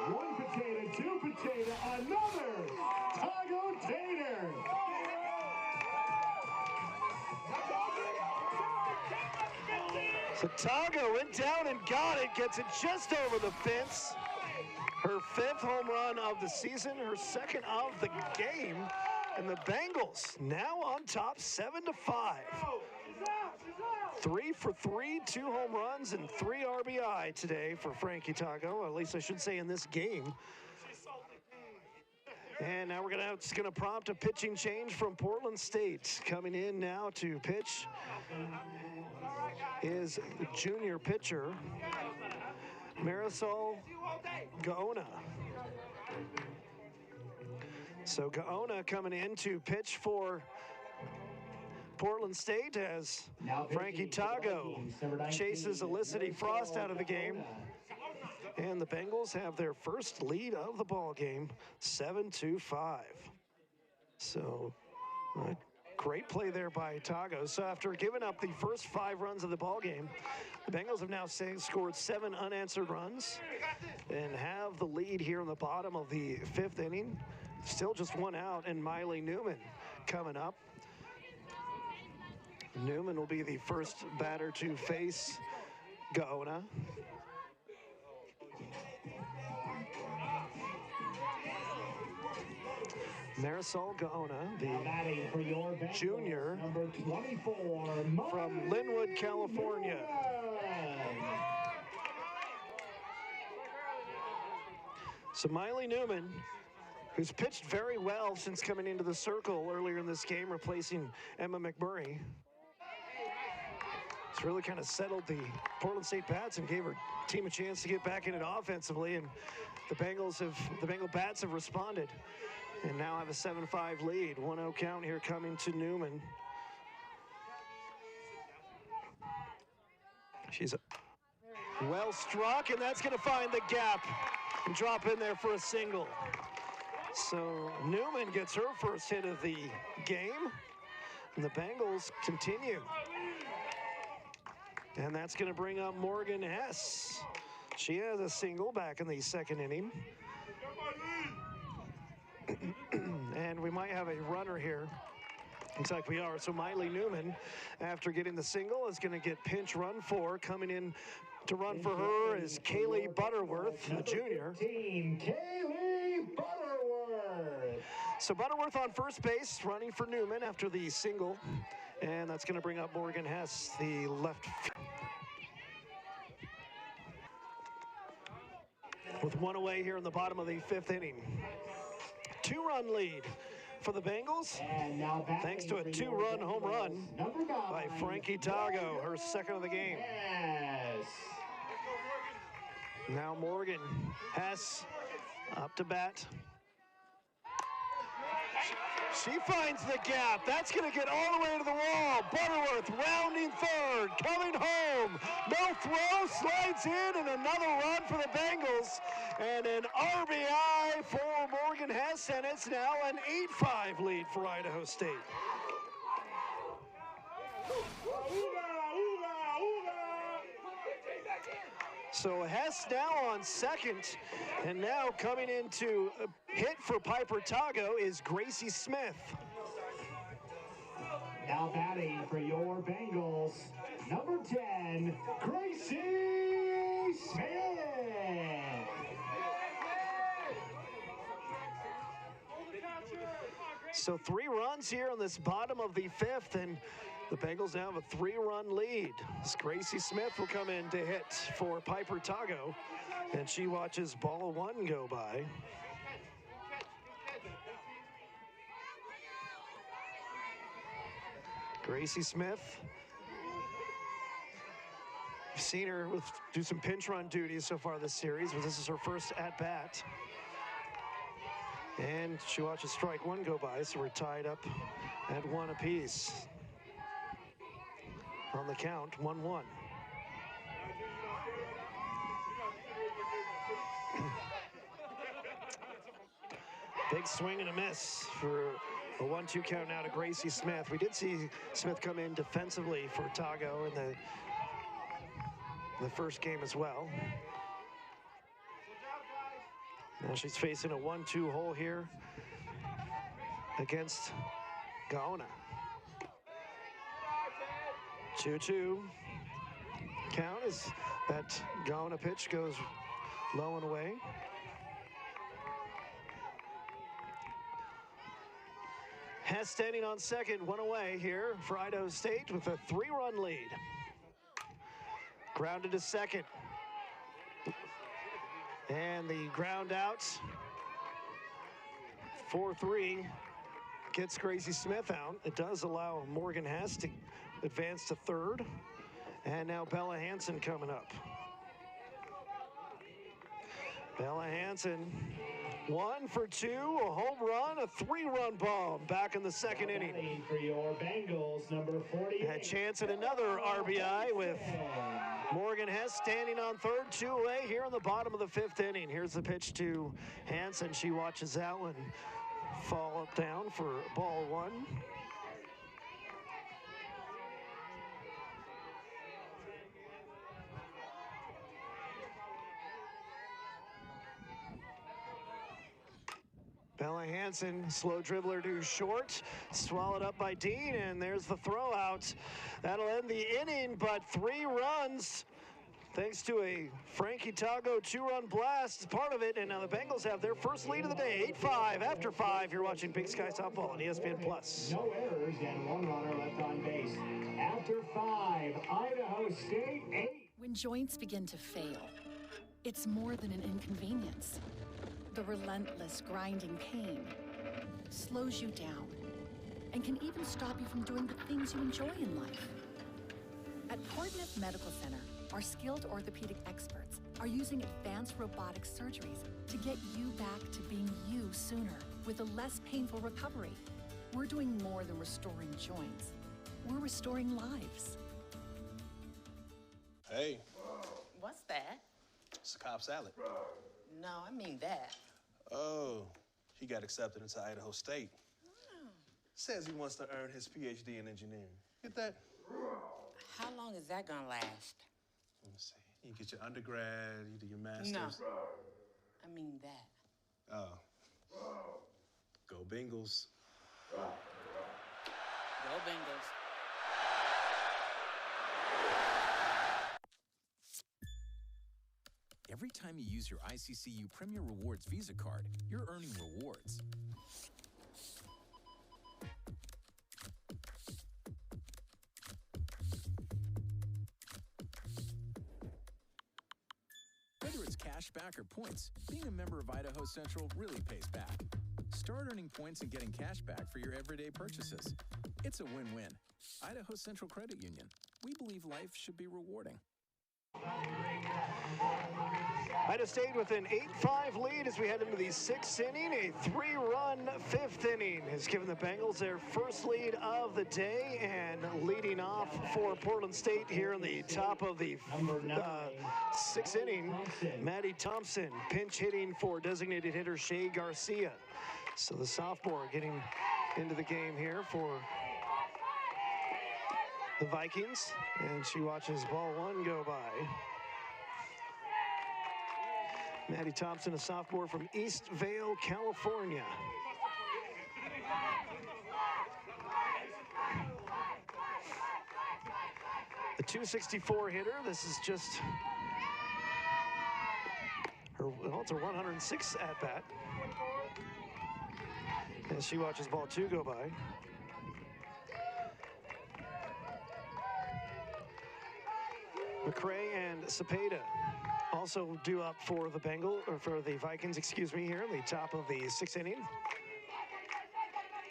1 potato, 2 potato, another Tago Tater. So Tago went down and got it, gets it just over the fence. Her 5th home run of the season, her 2nd of the game, and the Bengals now on top 7-5. 3 for 3, 2 home runs, and 3 RBI today for Frankie Tago, or at least I should say in this game. And now it's going to prompt a pitching change from Portland State. Coming in now to pitch is the junior pitcher, Marisol Gaona. So Gaona coming in to pitch for Portland State as Frankie Tago chases Elicity Frost out of the game. And the Bengals have their first lead of the ball game, 7-5. So great play there by Tago. So after giving up the first 5 runs of the ball game, the Bengals have now scored 7 unanswered runs and have the lead here in the bottom of the 5th inning. Still just one out, and Miley Newman coming up. Newman will be the first batter to face Gaona. Marisol Gaona, the junior from Linwood, California. So Miley Newman, who's pitched very well since coming into the circle earlier in this game, replacing Emma McMurray. It's really kind of settled the Portland State Bats and gave her team a chance to get back in it offensively, and the Bengal Bats have responded and now have a 7-5 lead. 1-0 count here coming to Newman. She's well struck, and that's going to find the gap and drop in there for a single. So Newman gets her first hit of the game, and the Bengals continue. And that's going to bring up Morgan Hess. She has a single back in the second inning. And we might have a runner here. Looks like we are. So Miley Newman, after getting the single, is going to get pinch run for. Coming in to run for her is Kaylee Butterworth, the junior. Kaylee Butterworth. So Butterworth on first base, running for Newman after the single. And that's going to bring up Morgan Hess, the left. With one away here in the bottom of the fifth inning. 2-run lead for the Bengals, thanks to a 2-run home run by Frankie Tago, her second of the game. Yes. Now Morgan Hess up to bat. She finds the gap. That's going to get all the way to the wall. Butterworth rounding third, coming home. No throw, slides in, and another run for the Bengals. And an RBI for Morgan Hess, and it's now an 8-5 lead for Idaho State. So Hess now on second, and now coming into hit for Piper Tago is Gracie Smith. Now batting for your Bengals, number 10, Gracie Smith. So 3 runs here on this bottom of the fifth, and the Bengals now have a 3-run lead. Gracie Smith will come in to hit for Piper Tago, and she watches ball 1 go by. Gracie Smith, I've seen her do some pinch run duties so far this series, but this is her first at-bat. And she watches strike 1 go by, so we're tied up at 1 apiece. On the count, 1-1. Big swing and a miss for a 1-2 count now to Gracie Smith. We did see Smith come in defensively for Tago in the first game as well. Now she's facing a 1-2 hole here against Gaona. 2-2 count as that Gaona pitch goes low and away. Hess standing on second, 1 away here for Idaho State with a 3-run lead. Grounded to second. And the ground out. 4-3 gets Gracie Smith out. It does allow Morgan Hess to advance to third. And now Bella Hansen coming up. Bella Hansen, 1 for 2, a home run, a 3-run bomb back in the second inning. For your Bengals, number 48. A chance at another RBI with Morgan Hess standing on third, 2 away here in the bottom of the fifth inning. Here's the pitch to Hansen. She watches that one fall up down for ball 1. Bella Ella Hansen, slow dribbler to short, swallowed up by Dean, and there's the throw out. That'll end the inning, but 3 runs. Thanks to a Frankie Tago 2-run blast is part of it, and now the Bengals have their first lead of the day, 8-5. After 5, you're watching Big Sky Softball on ESPN+. No errors and 1 runner left on base. After 5, Idaho State 8. When joints begin to fail, it's more than an inconvenience. The relentless grinding pain slows you down and can even stop you from doing the things you enjoy in life. At Portneuf Medical Center, our skilled orthopedic experts are using advanced robotic surgeries to get you back to being you sooner with a less painful recovery. We're doing more than restoring joints. We're restoring lives. Hey. What's that? It's a Cobb salad. No, I mean that. Oh, he got accepted into Idaho State. Says he wants to earn his PhD in engineering. Get that? How long is that gonna last? Let me see. You get your undergrad, you do your master's. No. I mean that. Oh. Go Bengals. Go Bengals. Every time you use your ICCU Premier Rewards Visa card, you're earning rewards. Whether it's cash back or points, being a member of Idaho Central really pays back. Start earning points and getting cash back for your everyday purchases. It's a win-win. Idaho Central Credit Union. We believe life should be rewarding. Idaho State with an 8-5 lead as we head into the 6th inning. A 3-run 5th inning has given the Bengals their first lead of the day, and leading off for Portland State here in the top of the 6th inning, Maddie Thompson pinch hitting for designated hitter Shea Garcia. So the sophomore getting into the game here for the Vikings, and she watches ball 1 go by. Maddie Thompson, a sophomore from East Vale, California. The .264 hitter, this is just her, well, it's her 106 at-bat. As she watches ball 2 go by. McCray and Cepeda also due up for the for the Vikings, excuse me, here in the top of the 6th inning.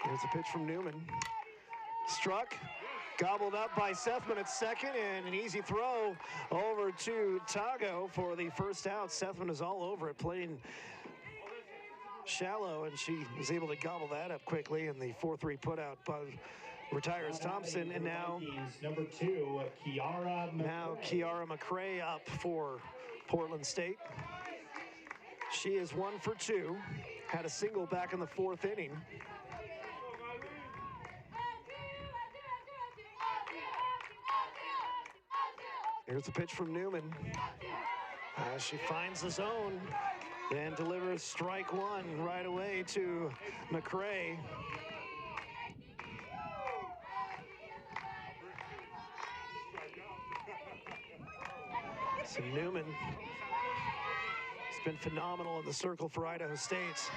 Here's a pitch from Newman. Struck, gobbled up by Sethman at second, and an easy throw over to Tago for the first out. Sethman is all over it, playing shallow, and she was able to gobble that up quickly in the 4-3 putout. But retires Thompson, and now number 2, Kiara McCray up for Portland State. She is 1 for 2, had a single back in the 4th inning. Here's the pitch from Newman. As she finds the zone and delivers strike 1 right away to McCray. So Newman has been phenomenal in the circle for Idaho State.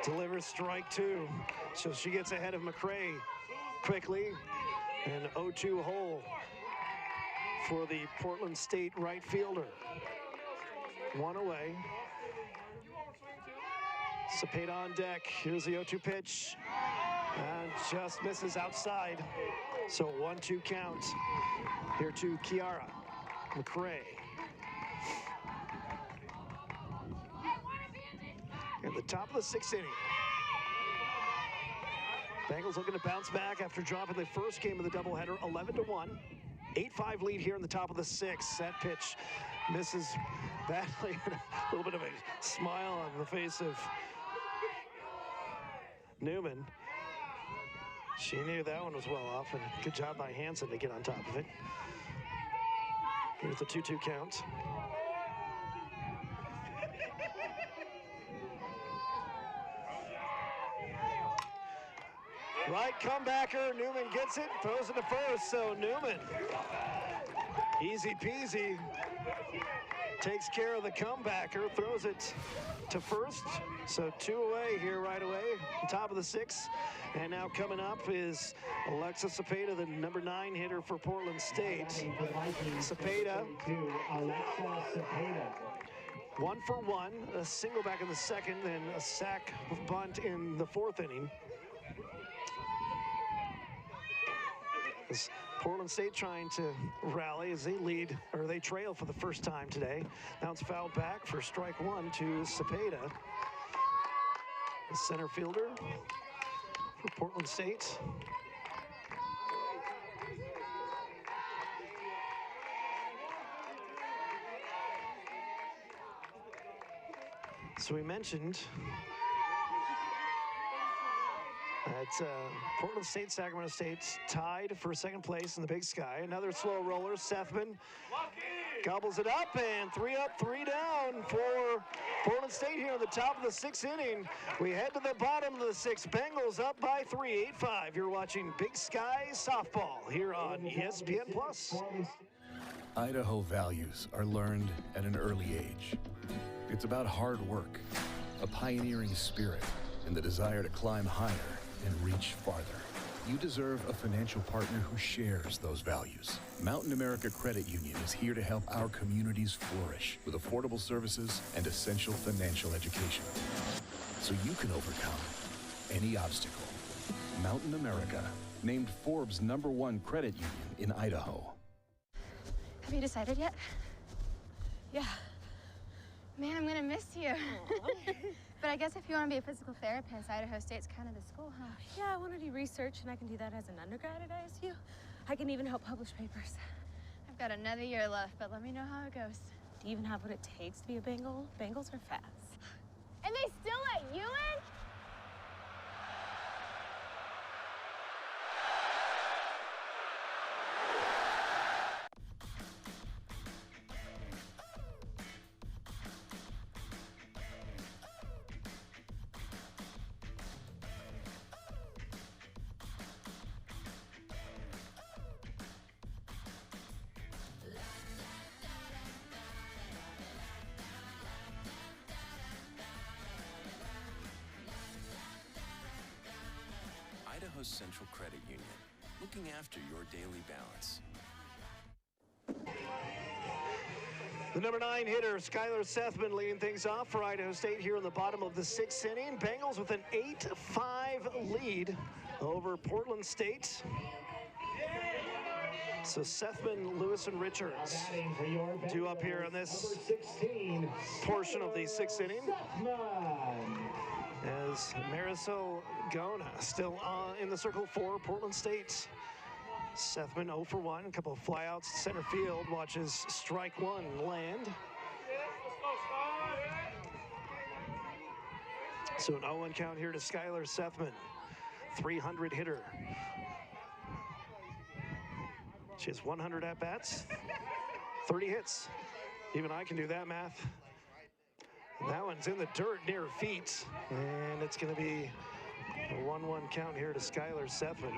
Delivers strike 2. So she gets ahead of McCray quickly. An 0-2 hole for the Portland State right fielder. 1 away. Cepeda on deck. Here's the 0-2 pitch. And just misses outside. So 1-2 count. Here to Kiara McCray. At the top of the 6th inning. Bengals looking to bounce back after dropping the first game of the doubleheader, 11-1. 8-5 lead here in the top of the 6th. That pitch misses badly. A little bit of a smile on the face of Newman. She knew that one was well off, and good job by Hansen to get on top of it. Here's the 2-2 count. Right comebacker. Newman gets it, throws it to first. So Newman, easy peasy, takes care of the comebacker, throws it to first. So 2 away here right away, top of the 6th. And now coming up is Alexis Cepeda, the number 9 hitter for Portland State. Cepeda. 1 for 1, a single back in the 2nd, then a sack bunt in the 4th inning. As Portland State trying to rally as they lead, or they trail for the first time today. Now it's fouled back for strike 1 to Cepeda, the center fielder for Portland State. So we mentioned that Portland State, Sacramento State's tied for 2nd place in the Big Sky. Another slow roller, Sethman gobbles it up, and 3 up, 3 down for Portland State here in the top of the 6th inning. We head to the bottom of the 6th. Bengals up by 3, 8-5. You're watching Big Sky Softball here on ESPN+. Idaho values are learned at an early age. It's about hard work, a pioneering spirit, and the desire to climb higher and reach farther. You deserve a financial partner who shares those values. Mountain America Credit Union is here to help our communities flourish with affordable services and essential financial education, so you can overcome any obstacle. Mountain America, named Forbes #1 credit union in Idaho. Have you decided yet? Yeah. Man, I'm gonna miss you. But I guess if you want to be a physical therapist, Idaho State's kind of the school, huh? Yeah, I want to do research, and I can do that as an undergrad at ISU. I can even help publish papers. I've got another year left, but let me know how it goes. Do you even have what it takes to be a Bengal? Bengals are fast. And they still let you in? Idaho Central Credit Union, looking after your daily balance. The number 9 hitter, Skylar Sethman, leading things off for Idaho State here in the bottom of the 6th inning. Bengals with an 8-5 lead over Portland State. So Sethman, Lewis, and Richards due up here in this portion of the 6th inning. As Marisol Gona still in the circle for Portland State. Sethman 0 for 1, a couple of flyouts center field, watches strike 1 land. So an 0-1 count here to Skylar Sethman, 300 hitter. She has 100 at-bats, 30 hits. Even I can do that math. That one's in the dirt near her feet, and it's going to be a 1-1 count here to Skylar Sethman.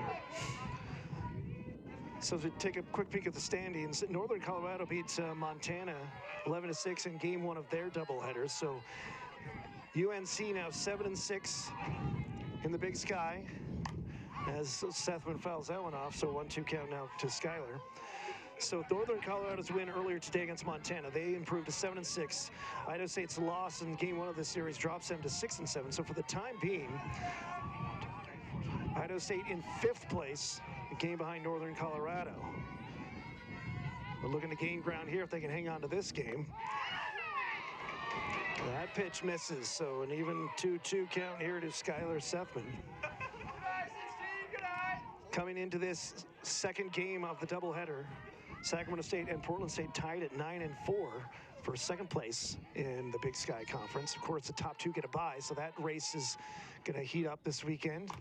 So as we take a quick peek at the standings, Northern Colorado beats Montana 11-6 in game 1 of their doubleheaders. So UNC now 7-6 in the Big Sky as Sethman fouls that one off. So 1-2 count now to Skylar. So Northern Colorado's win earlier today against Montana, they improved to 7-6. Idaho State's loss in game 1 of this series drops them to 6-7. So for the time being, Idaho State in 5th place, a game behind Northern Colorado. We're looking to gain ground here if they can hang on to this game. That pitch misses, so an even 2-2 count here to Skylar Sethman. Coming into this second game of the doubleheader, Sacramento State and Portland State tied at 9-4 for 2nd place in the Big Sky Conference. Of course, the top 2 get a bye, so that race is going to heat up this weekend.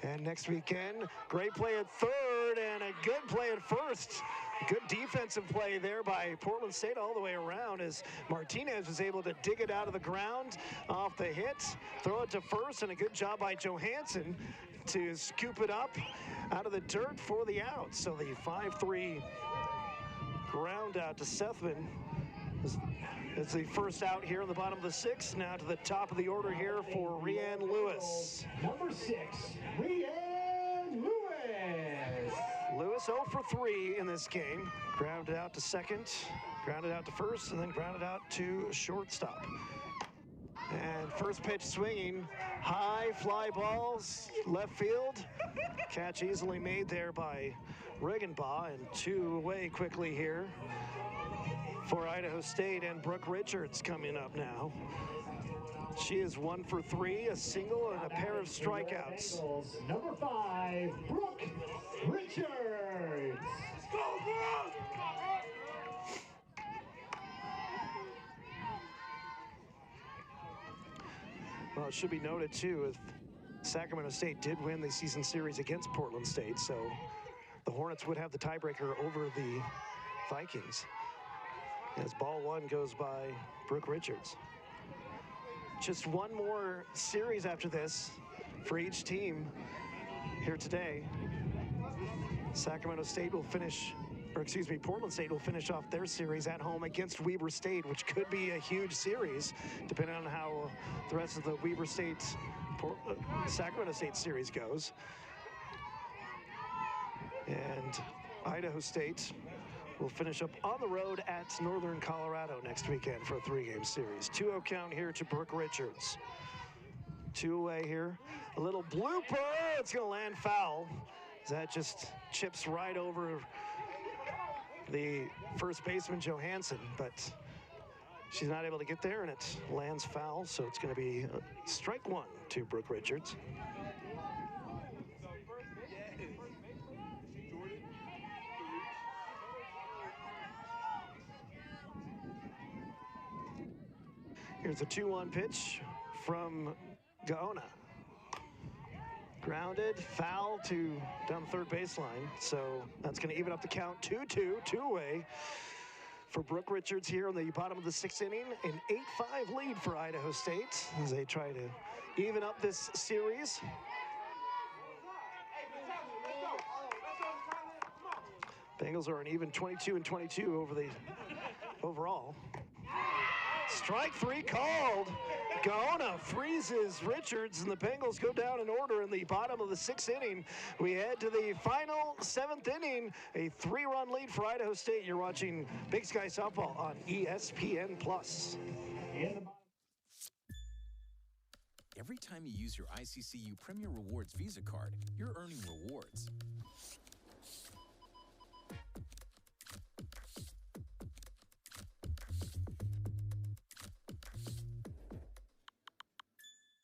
And next weekend, great play at 3rd and a good play at 1st Good defensive play there by Portland State all the way around as Martinez was able to dig it out of the ground off the hit, throw it to first, and a good job by Johansson to scoop it up out of the dirt for the out. So the 5-3 ground out to Sethman is the first out here in the bottom of the sixth. Now to the top of the order here for Rianne Lewis. Number 6, Rianne Lewis. Lewis 0 for 3 in this game. Grounded out to second, grounded out to first, and then grounded out to shortstop. And first pitch swinging, high fly balls, left field. Catch easily made there by Regenbaugh, and 2 away quickly here for Idaho State, and Brooke Richards coming up now. She is 1 for 3, a single and a pair of strikeouts. Number 5, Brooke Richards. Well, it should be noted too, Sacramento State did win the season series against Portland State, so the Hornets would have the tiebreaker over the Vikings. As ball 1 goes by Brooke Richards. Just one more series after this for each team here today. Sacramento State will finish, or excuse me, Portland State will finish off their series at home against Weber State, which could be a huge series, depending on how the rest of the Weber State, Sacramento State series goes. And Idaho State will finish up on the road at Northern Colorado next weekend for a 3-game series. 2-0 count here to Brooke Richards. 2 away here. A little blooper. It's going to land foul. That just chips right over the first baseman, Johansson, but she's not able to get there, and it lands foul, so it's going to be strike 1 to Brooke Richards. Here's a 2-1 pitch from Gaona. Grounded, foul to down the third baseline. So that's going to even up the count. 2-2, 2 away for Brooke Richards here in the bottom of the 6th inning. An 8-5 lead for Idaho State as they try to even up this series. Bengals are an even 22-22 over the overall. Strike 3 called. Gaona freezes Richards, and the Bengals go down in order in the bottom of the 6th inning. We head to the final 7th inning, a 3-run lead for Idaho State. You're watching Big Sky Softball on ESPN+. Every time you use your ICCU Premier Rewards Visa card, you're earning rewards.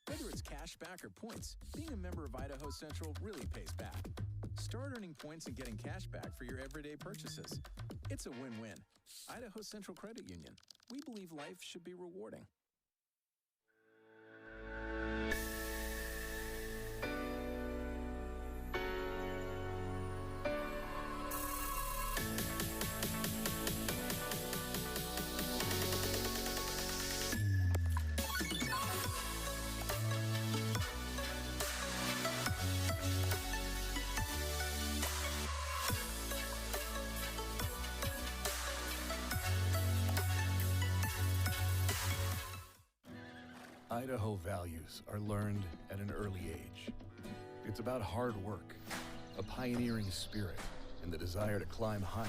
Whether it's cash back or points, being a member of Idaho Central really pays back. Start earning points and getting cash back for your everyday purchases. It's a win-win. Idaho Central Credit Union. We believe life should be rewarding. Idaho values are learned at an early age. It's about hard work, a pioneering spirit, and the desire to climb higher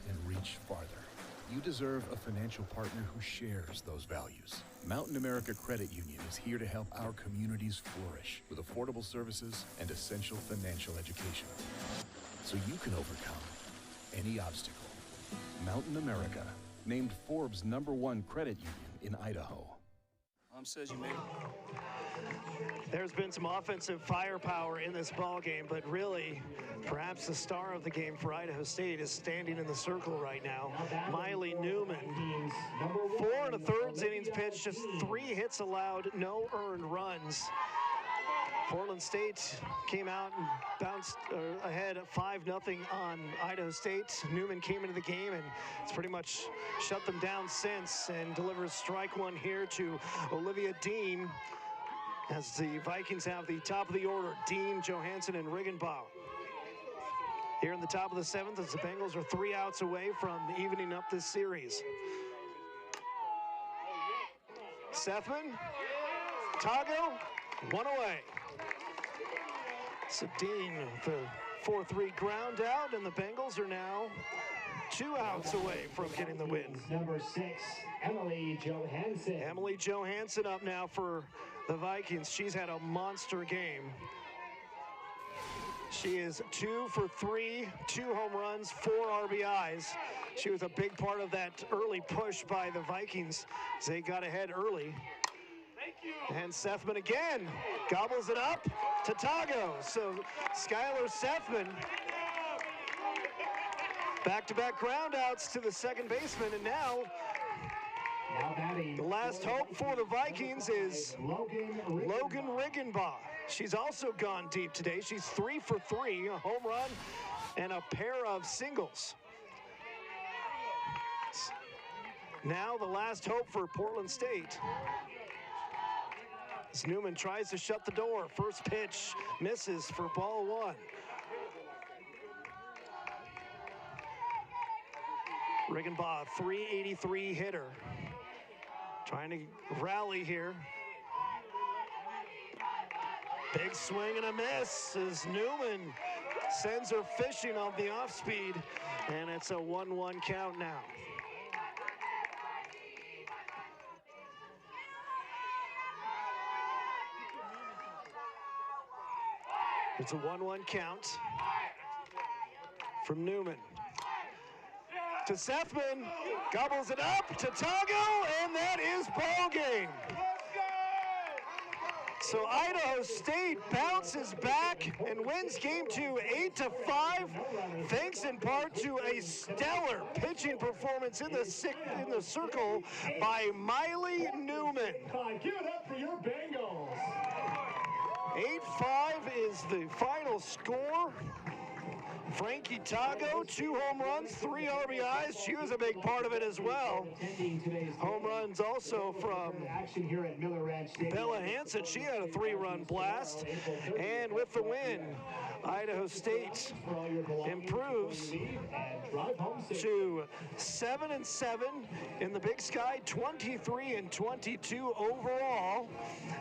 and reach farther. You deserve a financial partner who shares those values. Mountain America Credit Union is here to help our communities flourish with affordable services and essential financial education, so you can overcome any obstacle. Mountain America, named Forbes #1 credit union in Idaho. Mom says you made it. There's been some offensive firepower in this ball game, but really, perhaps the star of the game for Idaho State is standing in the circle right now. Miley Newman, 4 1/3 innings pitched, just 3 hits allowed, no earned runs. Portland State came out and bounced ahead 5-0 on Idaho State. Newman came into the game and it's pretty much shut them down since, and delivers strike one here to Olivia Dean, as the Vikings have the top of the order, Dean, Johansson, and Riggenbaugh. Here in the top of the 7th, as the Bengals are 3 outs away from evening up this series. Sethman, Tago, 1 away. So Dean with a 4-3 ground out, and the Bengals are now 2 outs away from getting the win. Number 6, Emily Johansson. Emily Johansson up now for the Vikings. She's had a monster game. She is 2 for 3, 2 home runs, 4 RBIs. She was a big part of that early push by the Vikings as they got ahead early. And Sethman again gobbles it up to Tago. So Skylar Sethman, back-to-back groundouts to the second baseman, and now the last hope for the Vikings is Logan Riggenbaugh. She's also gone deep today. She's 3 for 3, a home run and a pair of singles. Now the last hope for Portland State. As Newman tries to shut the door. First pitch misses for ball 1. Riggenbaugh, 383 hitter. Trying to rally here. Big swing and a miss as Newman sends her fishing off the off speed, and it's a 1-1 count now. It's a 1-1 count from Newman. To Sethman, gobbles it up to Tago, and that is ball game. So Idaho State bounces back and wins game 2, 8-5, thanks in part to a stellar pitching performance in the circle by Miley Newman. Give it up for your Bengals. 8-5 is the final score. Frankie Tago, 2 home runs, 3 RBIs. She was a big part of it as well. Home runs also from Bella Hansen. She had a 3-run blast. And with the win, Idaho State improves to 7-7 in the Big Sky, 23-22 overall,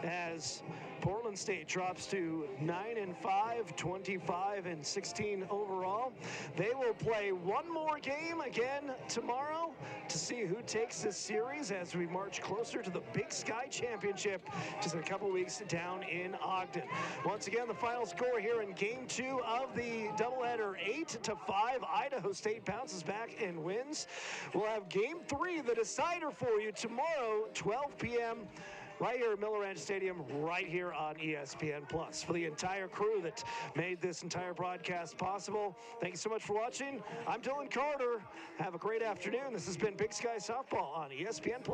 as Portland State drops to 9-5, 25-16 overall. They will play one more game again tomorrow to see who takes this series as we march closer to the Big Sky Championship just in a couple weeks down in Ogden. Once again, the final score here in game 2 of the doubleheader, 8-5. Idaho State bounces back and wins. We'll have game 3, the decider, for you tomorrow, 12 p.m. right here at Miller Ranch Stadium, right here on ESPN+. For the entire crew that made this entire broadcast possible, thank you so much for watching. I'm Dylan Carter. Have a great afternoon. This has been Big Sky Softball on ESPN+.